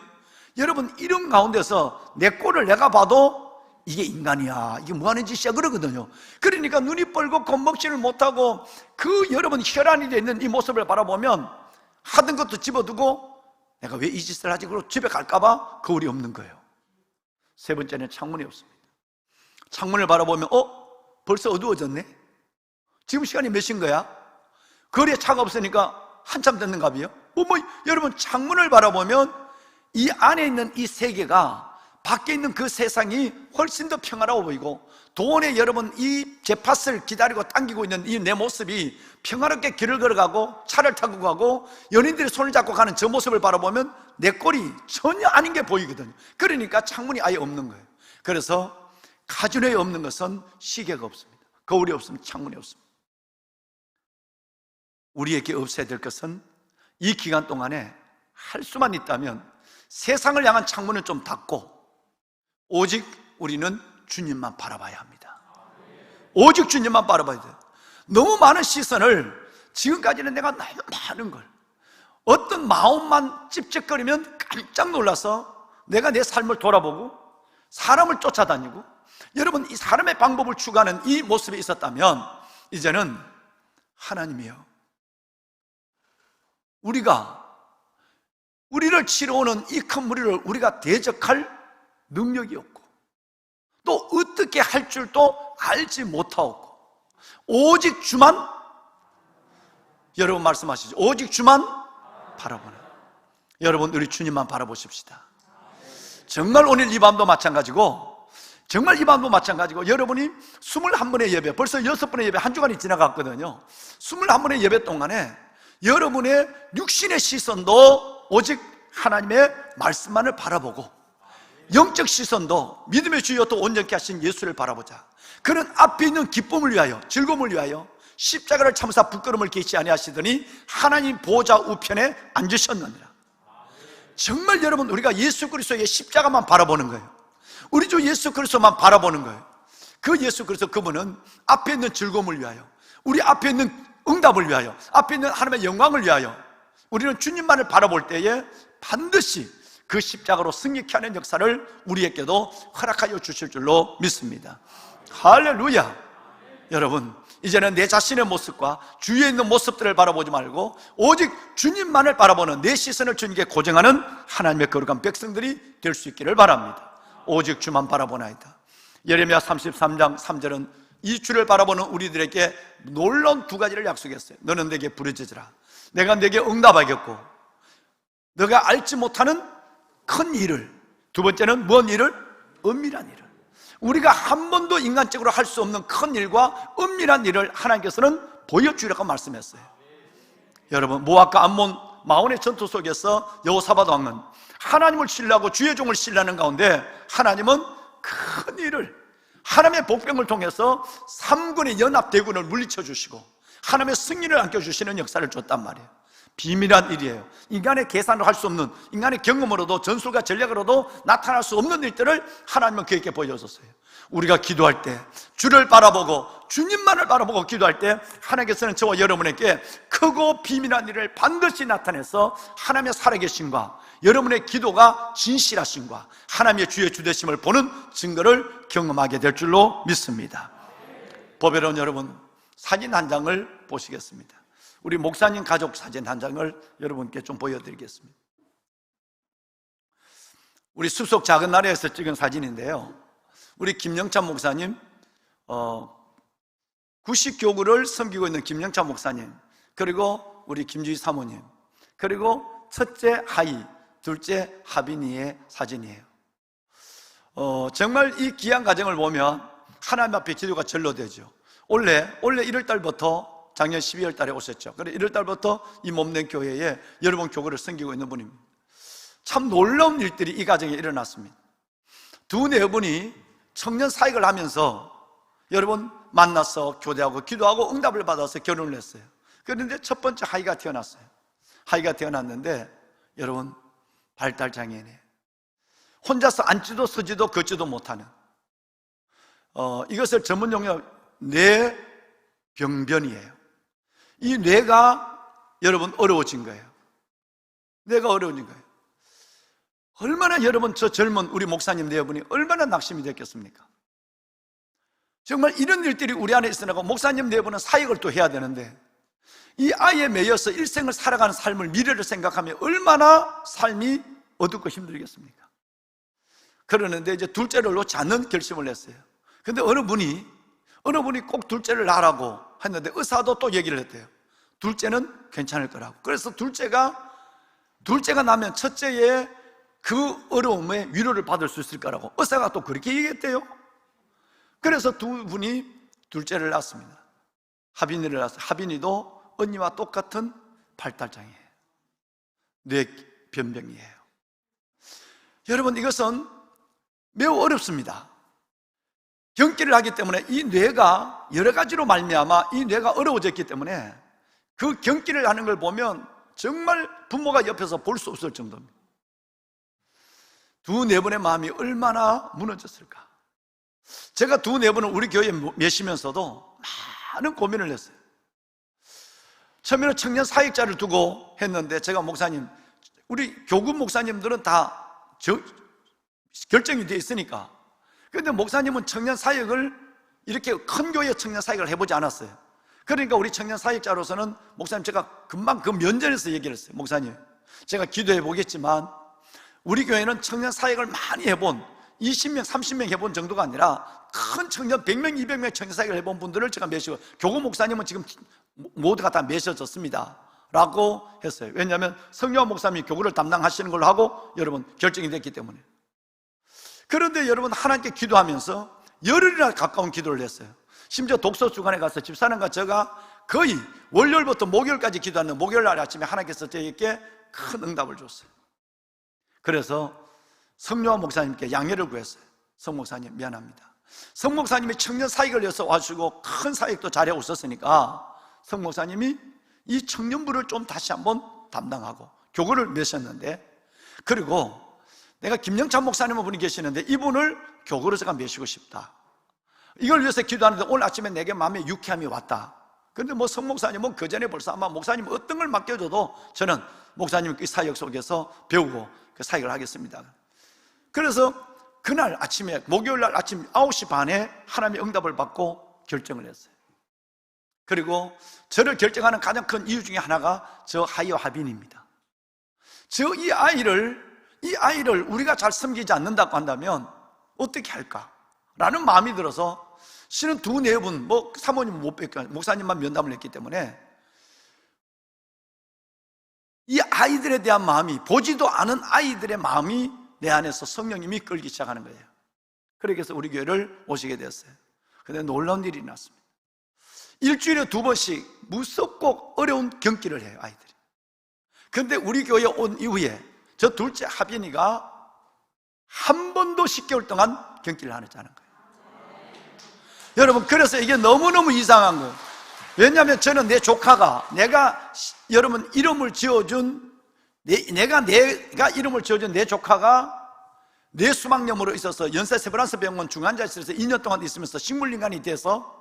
여러분 이런 가운데서 내 꼴을 내가 봐도 이게 인간이야, 이게 뭐 하는 짓이야 그러거든요. 그러니까 눈이 뻘고 겁먹지를 못하고 그 여러분 혈안이 되어 있는 이 모습을 바라보면 하던 것도 집어두고 내가 왜 이 짓을 하지? 그러고 집에 갈까봐 거울이 없는 거예요. 세 번째는 창문이 없습니다. 창문을 바라보면 벌써 어두워졌네? 지금 시간이 몇 시인 거야? 거리에 차가 없으니까 한참 됐는가봐요. 여러분 창문을 바라보면 이 안에 있는 이 세계가, 밖에 있는 그 세상이 훨씬 더 평화로워 보이고, 돈에 여러분 이 제팟을 기다리고 당기고 있는 이 내 모습이 평화롭게 길을 걸어가고 차를 타고 가고 연인들이 손을 잡고 가는 저 모습을 바라보면 내 꼴이 전혀 아닌 게 보이거든요. 그러니까 창문이 아예 없는 거예요. 그래서 카지노에 없는 것은 시계가 없습니다. 거울이 없으면 창문이 없습니다. 우리에게 없어야 될 것은 이 기간 동안에 할 수만 있다면 세상을 향한 창문은 좀 닫고 오직 우리는 주님만 바라봐야 합니다. 오직 주님만 바라봐야 돼요. 너무 많은 시선을, 지금까지는 내가 너무 많은 걸, 어떤 마음만 찝쩍거리면 깜짝 놀라서 내가 내 삶을 돌아보고 사람을 쫓아다니고, 여러분 이 사람의 방법을 추구하는 이 모습이 있었다면 이제는 하나님이요, 우리를 치러오는 이 큰 무리를 우리가 대적할 능력이 없고 또 어떻게 할 줄도 알지 못하고 오직 주만, 여러분 말씀하시죠, 오직 주만 바라보는, 여러분 우리 주님만 바라보십시다. 정말 오늘 이 밤도 마찬가지고, 여러분이 21번의 예배, 벌써 6번의 예배, 한 주간이 지나갔거든요. 21번의 예배 동안에 여러분의 육신의 시선도 오직 하나님의 말씀만을 바라보고, 영적 시선도 믿음의 주여 또 온전케 하신 예수를 바라보자. 그는 앞에 있는 기쁨을 위하여, 즐거움을 위하여 십자가를 참사 부끄러움을 계시 아니하시더니 하나님 보좌 우편에 앉으셨느니라. 정말 여러분, 우리가 예수 그리스도의 십자가만 바라보는 거예요. 우리 주 예수 그리스도만 바라보는 거예요. 그 예수 그리스도, 그분은 앞에 있는 즐거움을 위하여, 우리 앞에 있는 응답을 위하여, 앞에 있는 하나님의 영광을 위하여 우리는 주님만을 바라볼 때에 반드시 그 십자가로 승리케 하는 역사를 우리에게도 허락하여 주실 줄로 믿습니다. 할렐루야. 여러분, 이제는 내 자신의 모습과 주위에 있는 모습들을 바라보지 말고 오직 주님만을 바라보는, 내 시선을 주님께 고정하는 하나님의 거룩한 백성들이 될 수 있기를 바랍니다. 오직 주만 바라보나이다. 예레미야 33장 3절은 이 주를 바라보는 우리들에게 놀라운 두 가지를 약속했어요. 너는 내게 부르짖으라. 내가 내게 응답하겠고, 너가 알지 못하는 큰 일을, 두 번째는 뭔 일을? 은밀한 일을. 우리가 한 번도 인간적으로 할 수 없는 큰 일과 은밀한 일을 하나님께서는 보여주려고 말씀했어요. 여러분, 모압과 암몬 마온의 전투 속에서 여호사밧 왕은 하나님을 신뢰하고 주의 종을 신뢰하는 가운데 하나님은 큰 일을, 하나님의 복병을 통해서 3군의 연합대군을 물리쳐 주시고 하나님의 승리를 안겨주시는 역사를 줬단 말이에요. 비밀한 일이에요. 인간의 계산을 할 수 없는, 인간의 경험으로도 전술과 전략으로도 나타날 수 없는 일들을 하나님은 그에게 보여줬어요. 우리가 기도할 때 주를 바라보고 주님만을 바라보고 기도할 때 하나님께서는 저와 여러분에게 크고 비밀한 일을 반드시 나타내서 하나님의 살아계심과 여러분의 기도가 진실하심과 하나님의 주의 주되심을 보는 증거를 경험하게 될 줄로 믿습니다. 보배로운 여러분, 사진 한 장을 보시겠습니다. 우리 목사님 가족 사진 한 장을 여러분께 좀 보여드리겠습니다. 우리 숲속 작은 나라에서 찍은 사진인데요, 우리 김영찬 목사님, 90교구를 섬기고 있는 김영찬 목사님, 그리고 우리 김주희 사모님, 그리고 첫째 하이, 둘째 하빈이의 사진이에요. 정말 이 귀한 가정을 보면 하나님 앞에 기도가 절로 되죠. 원래 1월달부터 작년 12월 달에 오셨죠. 그래 1월 달부터 이 몸된 교회에 여러분 교구를 섬기고 있는 분입니다. 참 놀라운 일들이 이 가정에 일어났습니다. 두 네 분이 청년 사역을 하면서 여러분 만나서 교대하고 기도하고 응답을 받아서 결혼을 했어요. 그런데 첫 번째 하이가 태어났어요. 하이가 태어났는데 여러분 발달장애인이에요. 혼자서 앉지도 서지도 걷지도 못하는, 이것을 전문 용어 뇌병변이에요. 이 뇌가 여러분 어려워진 거예요. 뇌가 어려워진 거예요. 얼마나 여러분 저 젊은 우리 목사님 네 분이 얼마나 낙심이 됐겠습니까? 정말 이런 일들이 우리 안에 있으라고 목사님 네 분은 사역을 또 해야 되는데 이 아이에 매여서 일생을 살아가는 삶을, 미래를 생각하면 얼마나 삶이 어둡고 힘들겠습니까? 그러는데 이제 둘째를 놓지 않는 결심을 했어요. 근데 어느 분이 꼭 둘째를 낳으라고 했는데 의사도 또 얘기를 했대요. 둘째는 괜찮을 거라고. 그래서 둘째가 나면 첫째의 그 어려움에 위로를 받을 수 있을 거라고 의사가 또 그렇게 얘기했대요. 그래서 두 분이 둘째를 낳았습니다. 하빈이를 낳았어요. 하빈이도 언니와 똑같은 발달장애예요. 뇌변병이에요. 여러분, 이것은 매우 어렵습니다. 경기를 하기 때문에 이 뇌가 여러 가지로 말미암아 이 뇌가 어려워졌기 때문에 그 경기를 하는 걸 보면 정말 부모가 옆에서 볼 수 없을 정도입니다. 두 네 분의 마음이 얼마나 무너졌을까. 제가 두 네 분을 우리 교회에 모시면서도 많은 고민을 했어요. 처음에는 청년 사역자를 두고 했는데 제가 목사님, 우리 교구 목사님들은 다 결정이 되어 있으니까. 그런데 목사님은 청년 사역을 이렇게 큰 교회 청년 사역을 해보지 않았어요. 그러니까 우리 청년 사역자로서는 목사님, 제가 금방 그 면전에서 얘기를 했어요. 목사님, 제가 기도해 보겠지만 우리 교회는 청년 사역을 많이 해본 20명, 30명 해본 정도가 아니라 큰 청년 100명, 200명 청년 사역을 해본 분들을 제가 메시고, 교구 목사님은 지금 모두가 다 메셔졌습니다 라고 했어요. 왜냐하면 성령 목사님이 교구를 담당하시는 걸로 하고 여러분 결정이 됐기 때문에. 그런데 여러분, 하나님께 기도하면서 열흘이나 가까운 기도를 했어요. 심지어 독서주간에 가서 집사람과 제가 거의 월요일부터 목요일까지 기도하는, 목요일 날 아침에 하나님께서 저에게 큰 응답을 줬어요. 그래서 성령와 목사님께 양해를 구했어요. 성 목사님 미안합니다. 성 목사님이 청년 사역을 위해서 와주시고 큰 사역도 잘해 오셨으니까 성 목사님이 이 청년부를 좀 다시 한번 담당하고 교구를 메셨는데, 그리고 내가 김영찬 목사님 분이 계시는데 이분을 교구로 제가 메시고 싶다, 이걸 위해서 기도하는데 오늘 아침에 내게 마음에 유쾌함이 왔다. 그런데 뭐 성 목사님은 그 전에 벌써 아마 목사님 어떤 걸 맡겨줘도 저는 목사님 그 사역 속에서 배우고 그 사역을 하겠습니다. 그래서 그날 아침에, 목요일 날 아침 9시 반에 하나님의 응답을 받고 결정을 했어요. 그리고 저를 결정하는 가장 큰 이유 중에 하나가 저 하이와 하빈입니다. 이 아이를 우리가 잘 섬기지 않는다고 한다면 어떻게 할까? 라는 마음이 들어서 실은 2-4분, 뭐 사모님은 못 뵙고 목사님만 면담을 했기 때문에 이 아이들에 대한 마음이, 보지도 않은 아이들의 마음이 내 안에서 성령님이 끌기 시작하는 거예요. 그래서 우리 교회를 오시게 되었어요. 그런데 놀라운 일이 났습니다. 일주일에 2번씩 무섭고 어려운 경기를 해요, 아이들이. 그런데 우리 교회에 온 이후에 저 둘째 하빈이가 한 번도 10개월 동안 경기를 안 했다는 거예요. 여러분, 그래서 이게 너무너무 이상한 거예요. 왜냐하면 저는 내 조카가, 내가 여러분 이름을 지어준, 내가 이름을 지어준 내 조카가 뇌 수막염으로 있어서 연세 세브란스 병원 중환자실에서 2년 동안 있으면서 식물인간이 돼서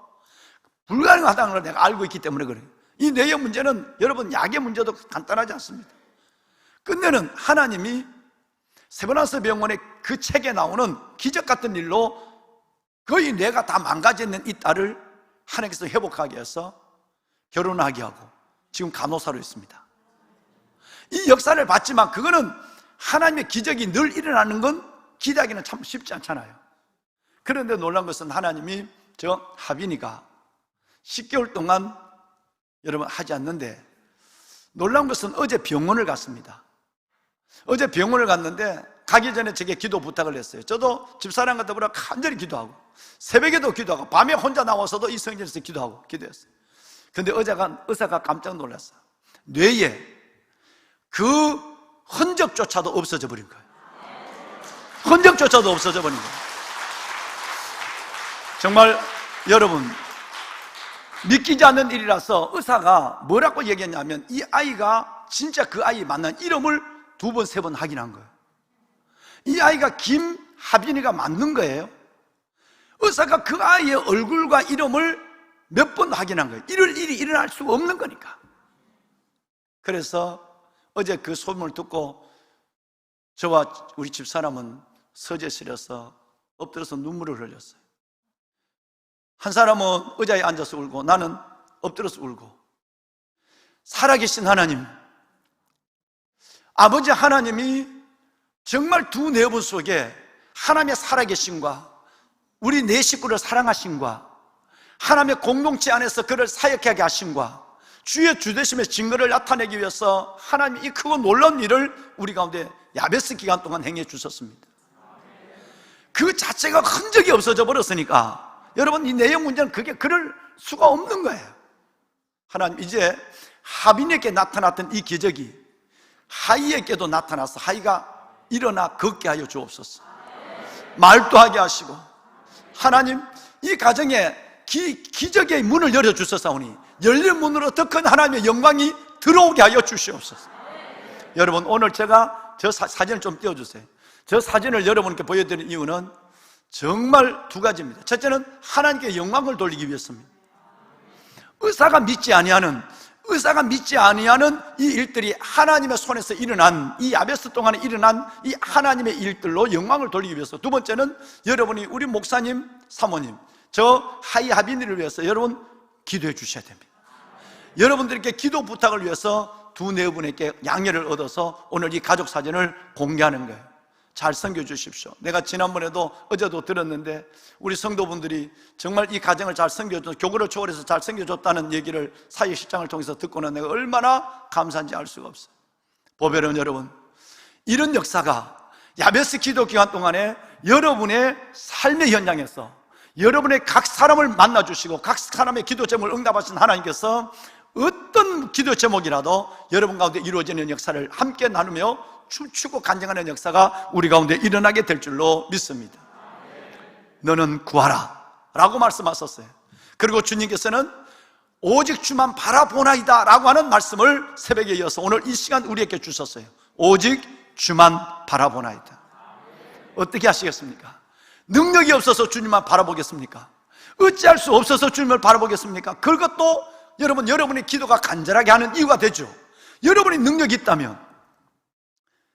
불가능하다는 걸 내가 알고 있기 때문에 그래요. 이 뇌의 문제는 여러분 약의 문제도 간단하지 않습니다. 끝내는 하나님이 세브란스 병원의 그 책에 나오는 기적 같은 일로 거의 뇌가 다 망가져 있는 이 딸을 하나님께서 회복하게 해서 결혼하게 하고 지금 간호사로 있습니다. 이 역사를 봤지만 그거는 하나님의 기적이 늘 일어나는 건 기대하기는 참 쉽지 않잖아요. 그런데 놀란 것은 하나님이 저 하빈이가 10개월 동안 여러분 하지 않는데, 놀라운 것은 어제 병원을 갔습니다. 어제 병원을 갔는데 가기 전에 제게 기도 부탁을 했어요. 저도 집사람과 더불어 간절히 기도하고 새벽에도 기도하고 밤에 혼자 나와서도 이 성전에서 기도했어요. 그런데 의사가 깜짝 놀랐어요. 뇌에 그 흔적조차도 없어져 버린 거예요. 흔적조차도 없어져 버린 거예요. 정말 여러분, 믿기지 않는 일이라서 의사가 뭐라고 얘기했냐면 이 아이가 진짜 그 아이 맞는 이름을 2번, 3번 확인한 거예요. 이 아이가 김하빈이가 맞는 거예요. 의사가 그 아이의 얼굴과 이름을 몇 번 확인한 거예요. 이럴 일이 일어날 수가 없는 거니까. 그래서 어제 그 소문을 듣고 저와 우리 집사람은 서재실에서 엎드려서 눈물을 흘렸어요. 한 사람은 의자에 앉아서 울고 나는 엎드려서 울고, 살아계신 하나님, 아버지 하나님이 정말 2-4분 속에 하나님의 살아계심과 우리 내 식구를 사랑하심과 하나님의 공동체 안에서 그를 사역하게 하심과 주의 주되심의 증거를 나타내기 위해서 하나님이 이 크고 놀라운 일을 우리 가운데 야베스 기간 동안 행해 주셨습니다. 그 자체가 흔적이 없어져 버렸으니까 여러분, 이 내용 문제는 그게 그럴 수가 없는 거예요. 하나님, 이제 하빈에게 나타났던 이 기적이 하이에게도 나타나서 하이가 일어나 걷게 하여 주옵소서. 말도 하게 하시고, 하나님, 이 가정에 기적의 문을 열어주셨사오니 열린 문으로 더 큰 하나님의 영광이 들어오게 하여 주시옵소서. 여러분, 오늘 제가 저 사진을 좀 띄워주세요. 저 사진을 여러분께 보여드리는 이유는 정말 2가지입니다. 첫째는 하나님께 영광을 돌리기 위해서입니다. 의사가 믿지 아니하는, 의사가 믿지 아니하는 이 일들이 하나님의 손에서 일어난, 이 야베스 동안에 일어난 이 하나님의 일들로 영광을 돌리기 위해서. 두 번째는 여러분이 우리 목사님, 사모님, 저 하이 하빈이를 위해서 여러분 기도해 주셔야 됩니다. 여러분들께 기도 부탁을 위해서 두 네 분에게 양해를 얻어서 오늘 이 가족 사진을 공개하는 거예요. 잘 섬겨 주십시오. 내가 지난번에도 어제도 들었는데 우리 성도분들이 정말 이 가정을 잘 섬겨줬, 교구를 초월해서 잘 섬겨줬다는 얘기를 사회실장을 통해서 듣고는 내가 얼마나 감사한지 알 수가 없어요. 보배로운 여러분, 이런 역사가 야베스 기도 기간 동안에 여러분의 삶의 현장에서 여러분의 각 사람을 만나주시고 각 사람의 기도 제목을 응답하신 하나님께서 어떤 기도 제목이라도 여러분 가운데 이루어지는 역사를 함께 나누며 춤추고 간증하는 역사가 우리 가운데 일어나게 될 줄로 믿습니다. 너는 구하라 라고 말씀하셨어요. 그리고 주님께서는 오직 주만 바라보나이다 라고 하는 말씀을 새벽에 이어서 오늘 이 시간 우리에게 주셨어요. 오직 주만 바라보나이다. 어떻게 하시겠습니까? 능력이 없어서 주님만 바라보겠습니까? 어찌할 수 없어서 주님을 바라보겠습니까? 그것도 여러분, 여러분의 기도가 간절하게 하는 이유가 되죠. 여러분이 능력이 있다면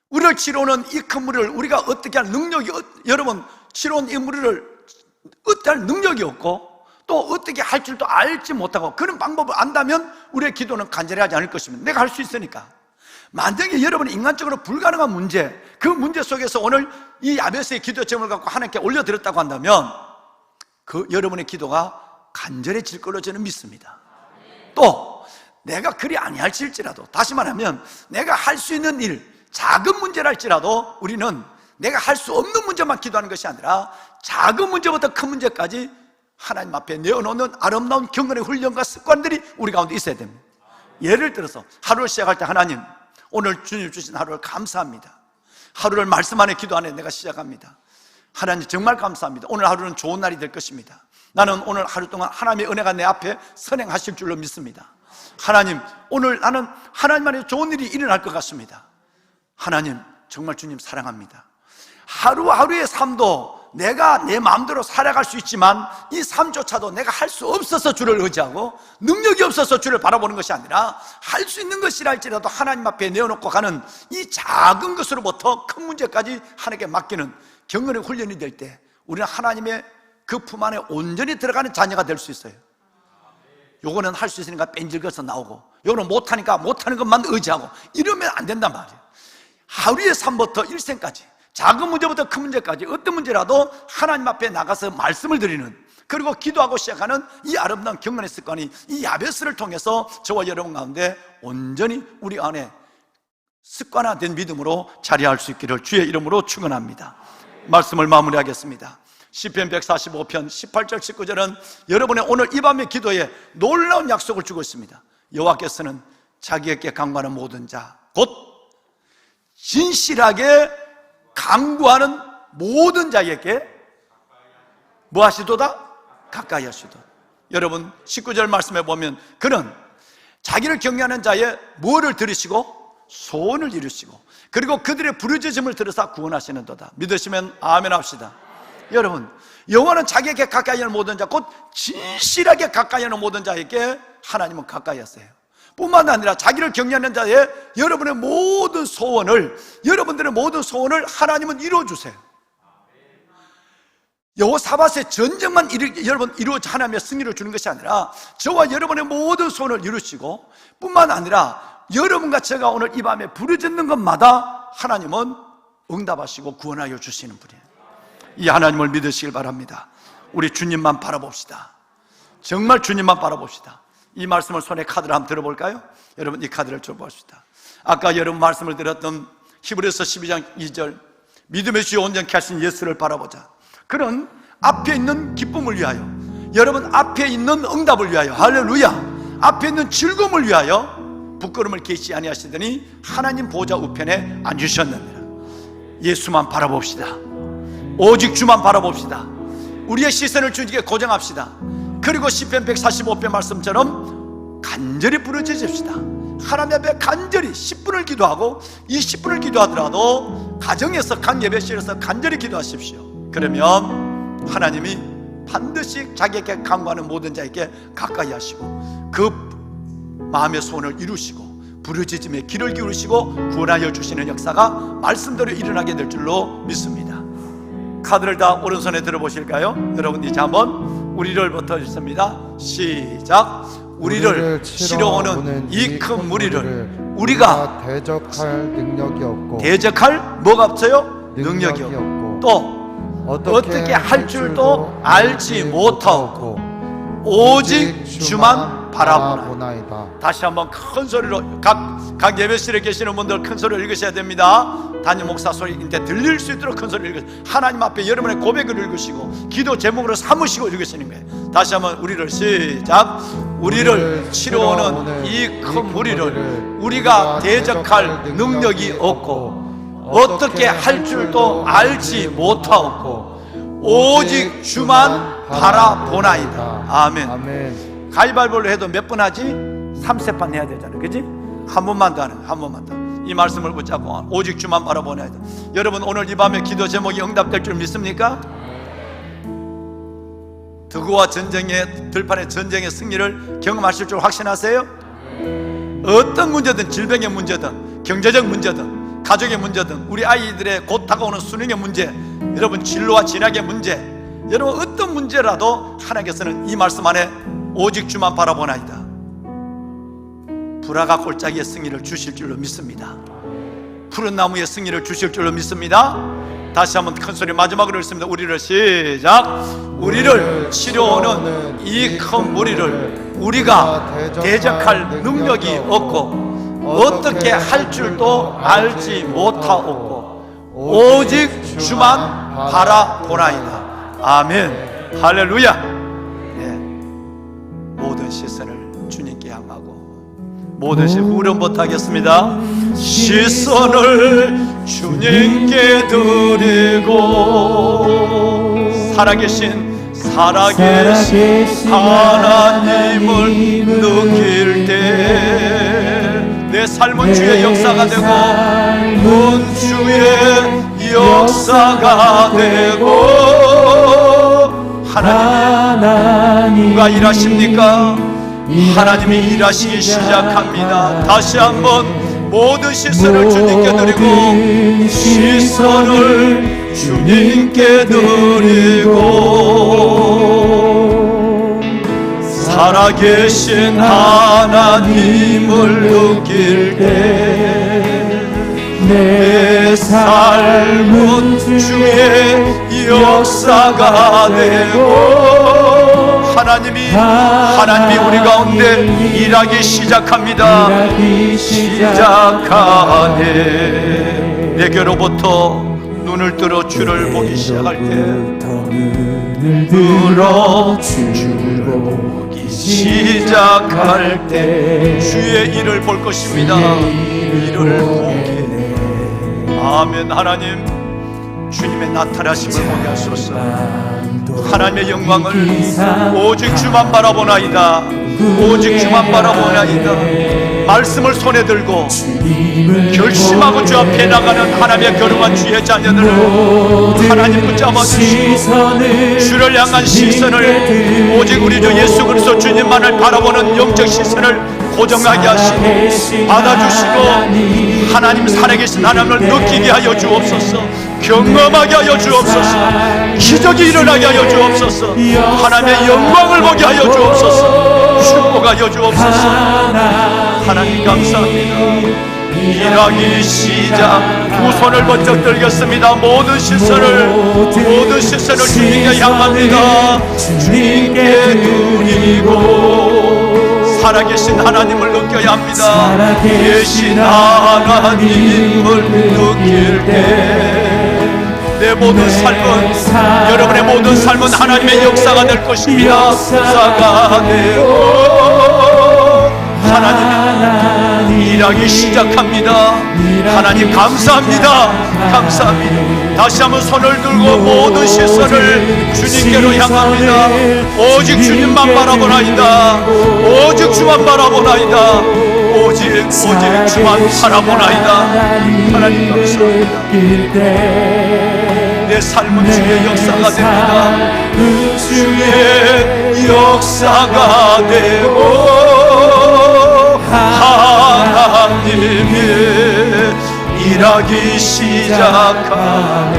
우리를 치료하는 이 큰 무리를 우리가 어떻게 할 능력이, 여러분 치료하는 이 무리를 어떻게 할 능력이 없고 또 어떻게 할 줄도 알지 못하고 그런 방법을 안다면 우리의 기도는 간절하지 않을 것입니다. 내가 할 수 있으니까. 만약에 여러분이 인간적으로 불가능한 문제, 그 문제 속에서 오늘 이 야베스의 기도 제목을 갖고 하나님께 올려드렸다고 한다면 그 여러분의 기도가 간절해질 걸로 저는 믿습니다. 또 내가 그리 아니할지라도, 다시 말하면 내가 할 수 있는 일, 작은 문제랄지라도 우리는 내가 할 수 없는 문제만 기도하는 것이 아니라 작은 문제부터 큰 문제까지 하나님 앞에 내어놓는 아름다운 경건의 훈련과 습관들이 우리 가운데 있어야 됩니다. 예를 들어서 하루를 시작할 때 하나님, 오늘 주님 주신 하루를 감사합니다. 하루를 말씀 안에 기도 안에 내가 시작합니다. 하나님 정말 감사합니다. 오늘 하루는 좋은 날이 될 것입니다. 나는 오늘 하루 동안 하나님의 은혜가 내 앞에 선행하실 줄로 믿습니다. 하나님, 오늘 나는 하나님 안에 좋은 일이 일어날 것 같습니다. 하나님, 정말 주님 사랑합니다. 하루하루의 삶도 내가 내 마음대로 살아갈 수 있지만 이 삶조차도 내가 할 수 없어서 주를 의지하고 능력이 없어서 주를 바라보는 것이 아니라 할 수 있는 것이라 할지라도 하나님 앞에 내어놓고 가는 이 작은 것으로부터 큰 문제까지 하나님께 맡기는 경건의 훈련이 될 때 우리는 하나님의 그 품 안에 온전히 들어가는 자녀가 될 수 있어요. 요거는 할 수 있으니까 뺀질거려서 나오고 요거는 못하니까 못하는 것만 의지하고 이러면 안 된단 말이에요. 하루의 삶부터 일생까지 작은 문제부터 큰 문제까지 어떤 문제라도 하나님 앞에 나가서 말씀을 드리는, 그리고 기도하고 시작하는 이 아름다운 경건의 습관이 이 야베스를 통해서 저와 여러분 가운데 온전히 우리 안에 습관화된 믿음으로 자리할 수 있기를 주의 이름으로 축원합니다. 말씀을 마무리하겠습니다. 시편 145편 18절 19절은 여러분의 오늘 이 밤의 기도에 놀라운 약속을 주고 있습니다. 여호와께서는 자기에게 강구하는 모든 자, 곧 진실하게 강구하는 모든 자에게 뭐 하시도다? 가까이 하시도다. 여러분 19절 말씀에 보면 그는 자기를 경외하는 자의 뭐를 들으시고 소원을 이루시고 그리고 그들의 부르짖음을 들으사 구원하시는도다. 믿으시면 아멘 합시다. 여러분, 여호와는 자기에게 가까이 하는 모든 자, 곧 진실하게 가까이 하는 모든 자에게 하나님은 가까이 하세요. 뿐만 아니라 자기를 경외하는 자의 여러분의 모든 소원을, 여러분들의 모든 소원을 하나님은 이루어주세요. 여호사밧의 전쟁만 여러분 하나님의 승리를 주는 것이 아니라 저와 여러분의 모든 소원을 이루시고, 뿐만 아니라 여러분과 제가 오늘 이 밤에 부르짖는 것마다 하나님은 응답하시고 구원하여 주시는 분이에요. 이 하나님을 믿으시길 바랍니다. 우리 주님만 바라봅시다. 정말 주님만 바라봅시다. 이 말씀을 손에 카드를 한번 들어볼까요? 여러분 이 카드를 줘봅시다. 아까 여러분 말씀을 드렸던 히브리서 12장 2절, 믿음의 주여 온전케 하신 예수를 바라보자. 그런 앞에 있는 기쁨을 위하여, 여러분 앞에 있는 응답을 위하여, 할렐루야, 앞에 있는 즐거움을 위하여 부끄러움을 계시 아니하시더니 하나님 보좌 우편에 앉으셨느니라. 예수만 바라봅시다. 오직 주만 바라봅시다. 우리의 시선을 주님께 고정합시다. 그리고 시편 145편 말씀처럼 간절히 부르짖읍시다. 하나님 앞에 간절히 10분을 기도하고 20분을 기도하더라도 가정에서 각 예배실에서 간절히 기도하십시오. 그러면 하나님이 반드시 자기에게 간구하는 모든 자에게 가까이 하시고 그 마음의 소원을 이루시고 부르짖음에 귀를 기울이시고 구원하여 주시는 역사가 말씀대로 일어나게 될 줄로 믿습니다. 카드를 다 오른손에 들어보실까요? 여러분 이제 한번 우리를부터 읽습니다. 시작. 우리를 치러 오는 이 큰 무리를 우리가 대적할 능력이 없고 대적할 뭐가 없어요? 능력이 없고 또 어떻게 할 줄도 알지 못하고 오직 주만 바라보나이다. 다시 한번 큰 소리로 각 예배실에 계시는 분들 큰 소리로 읽으셔야 됩니다. 담임 목사 소리인데 들릴 수 있도록 큰 소리로 읽으시고 하나님 앞에 여러분의 고백을 읽으시고 기도 제목으로 삼으시고 읽으시는 거예요. 다시 한번 우리를 시작. 우리를 치러 오는 이 큰 무리를 우리가 대적할 능력이 없고 어떻게 할 줄도 알지 못하고 오직 주만 바라보나이다. 아멘. 가위바위보로 해도 몇 번 하지? 3세판 해야 되잖아요. 그치? 한 번만 더 하는, 한 번만 더. 이 말씀을 붙잡고 오직 주만 바라보나이다. 여러분 오늘 이 밤에 기도 제목이 응답될 줄 믿습니까? 득우와 전쟁의 들판의 전쟁의 승리를 경험하실 줄 확신하세요? 어떤 문제든, 질병의 문제든, 경제적 문제든, 가족의 문제든, 우리 아이들의 곧 다가오는 수능의 문제, 여러분 진로와 진학의 문제, 여러분 어떤 문제라도 하나님께서는 이 말씀 안에 오직 주만 바라보나이다. 불화가 골짜기의 승리를 주실 줄로 믿습니다. 푸른 나무의 승리를 주실 줄로 믿습니다. 다시 한번 큰 소리 마지막으로 읽습니다. 우리를 시작. 우리를 치러오는 이 큰 무리를 우리가 대적할 능력이 없고 어떻게 할 줄도 알지 못하고 오직 주만 바라보나이다. 아멘. 할렐루야. 네. 모든 시선을 주님께 향하고 모든 후렴부터 하겠습니다. 시선을 주님께 드리고 살아계신 하나님을 느낄 때 내 삶은 주의 역사가 되고 주의 역사가 되고 하나님이 누가 일하십니까? 하나님이 일하시기 시작합니다. 다시 한번 모든 시선을 주님께 드리고 시선을 주님께 드리고 살아계신 하나님을 느낄 때 내 삶은 주의 역사가 되고 하나님이 우리 가운데 일하기 시작합니다. 시작하네. 내게로부터 눈을 들어 주를 보기 시작할 때 들어 주를 보기 시작할 때 주의 일을 볼 것입니다. 일을 보게. 아멘. 하나님 주님의 나타나심을 보게 하소서. 하나님의 영광을 오직 주만 바라보나이다. 오직 주만 바라보나이다. 말씀을 손에 들고 결심하고 주 앞에 나가는 하나님의 거룩한 주의 자녀들을 하나님 붙잡아 주시고 주를 향한 시선을 오직 우리 주 예수 그리스도 주님만을 바라보는 영적 시선을 고정하게 하시고 받아주시고 하나님 살아계신 하나님을 느끼게 하여 주옵소서. 경험하게 하여 주옵소서. 기적이 일어나게 하여 주옵소서. 하나님의 영광을 보게 하여 주옵소서. 축복하여 주옵소서. 하나님 감사합니다. 일하기 시작. 두 손을 번쩍 들겠습니다. 모든 시선을 주님께 향합니다. 주님께 드리고 살아계신 하나님을 느껴야 합니다. 계신 하나님을 느낄 때 내 모든 삶은 여러분의 모든 삶은 하나님의 역사가 될 것입니다. 역사가 되고 하나님이 일하기 시작합니다. 하나님 감사합니다. 감사합니다. 다시 한번 손을 들고 모든 시선을 주님께로 향합니다. 오직 주님만 바라보나이다. 오직 주만 바라보나이다. 오직 주만 바라보나이다. 하나님 감사합니다. 내 삶은 주의 역사가 됩니다. 주의 역사가 되고 일하기 시작하네.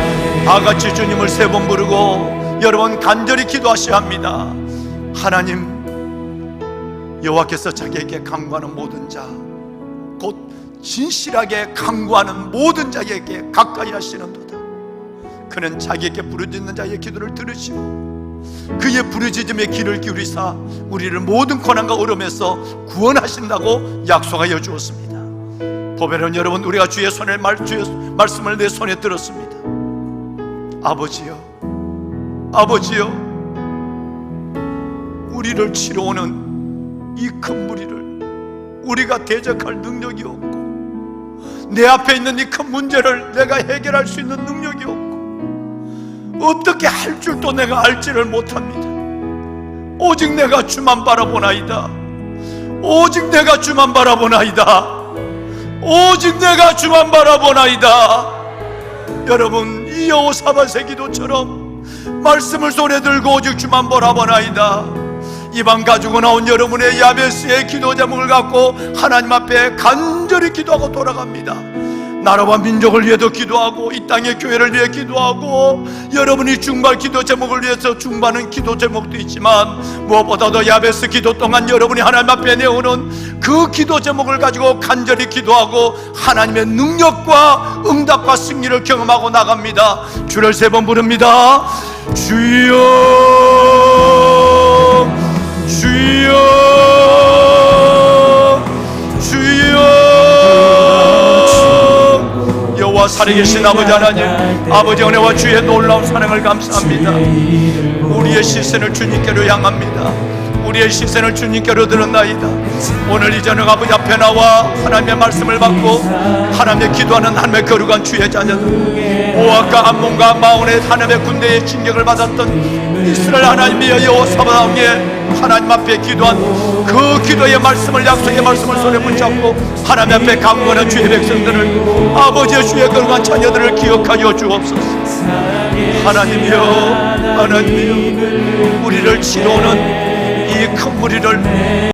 다 같이 주님을 세 번 부르고 여러분 간절히 기도하셔야 합니다. 하나님, 여호와께서 자기에게 간구하는 모든 자, 곧 진실하게 간구하는 모든 자에게 가까이 하시는도다. 그는 자기에게 부르짖는 자의 기도를 들으시고 그의 부르짖음에 귀를 기울이사 우리를 모든 고난과 어려움에서 구원하신다고 약속하여 주었습니다. 보배로운 여러분, 우리가 주의 말씀을 내 손에 들었습니다. 아버지여, 아버지여, 우리를 치러오는 이 큰 무리를 우리가 대적할 능력이 없고, 내 앞에 있는 이 큰 문제를 내가 해결할 수 있는 능력이 없고, 어떻게 할 줄도 내가 알지를 못합니다. 오직 내가 주만 바라보나이다. 오직 내가 주만 바라보나이다. 오직 내가 주만 바라보나이다. 여러분, 이 여호사밧의 기도처럼 말씀을 손에 들고 오직 주만 바라보나이다. 이방 가지고 나온 여러분의 야베스의 기도 제목을 갖고 하나님 앞에 간절히 기도하고 돌아갑니다. 나라와 민족을 위해도 기도하고 이 땅의 교회를 위해 기도하고 여러분이 중보할 기도 제목을 위해서 중보하는 기도 제목도 있지만, 무엇보다도 야베스 기도 동안 여러분이 하나님 앞에 내오는 그 기도 제목을 가지고 간절히 기도하고 하나님의 능력과 응답과 승리를 경험하고 나갑니다. 주를 세 번 부릅니다. 주여, 주여, 주여. 여호와 살아계신 아버지 하나님, 아버지 은혜와 주의 놀라운 사랑을 감사합니다. 우리의 시선을 주님께로 향합니다. 우리의 시선을 주님께로 드렸나이다. 오늘 이 저녁 아버지 앞에 나와 하나님의 말씀을 받고 하나님의 기도하는 하나님의 거룩한 주의 자녀들, 모압과 암몬과 마온의 하나님의 군대의 진격을 받았던 이스라엘 하나님의 여호사밧에게 하나님 앞에 기도한 그 기도의 말씀을, 약속의 말씀을 손에 붙잡고 하나님 앞에 강구하는 주의 백성들을, 아버지의 주의 거룩한 자녀들을 기억하여 주옵소서. 하나님이여, 하나님이여, 우리를 치러오는 이 큰 무리를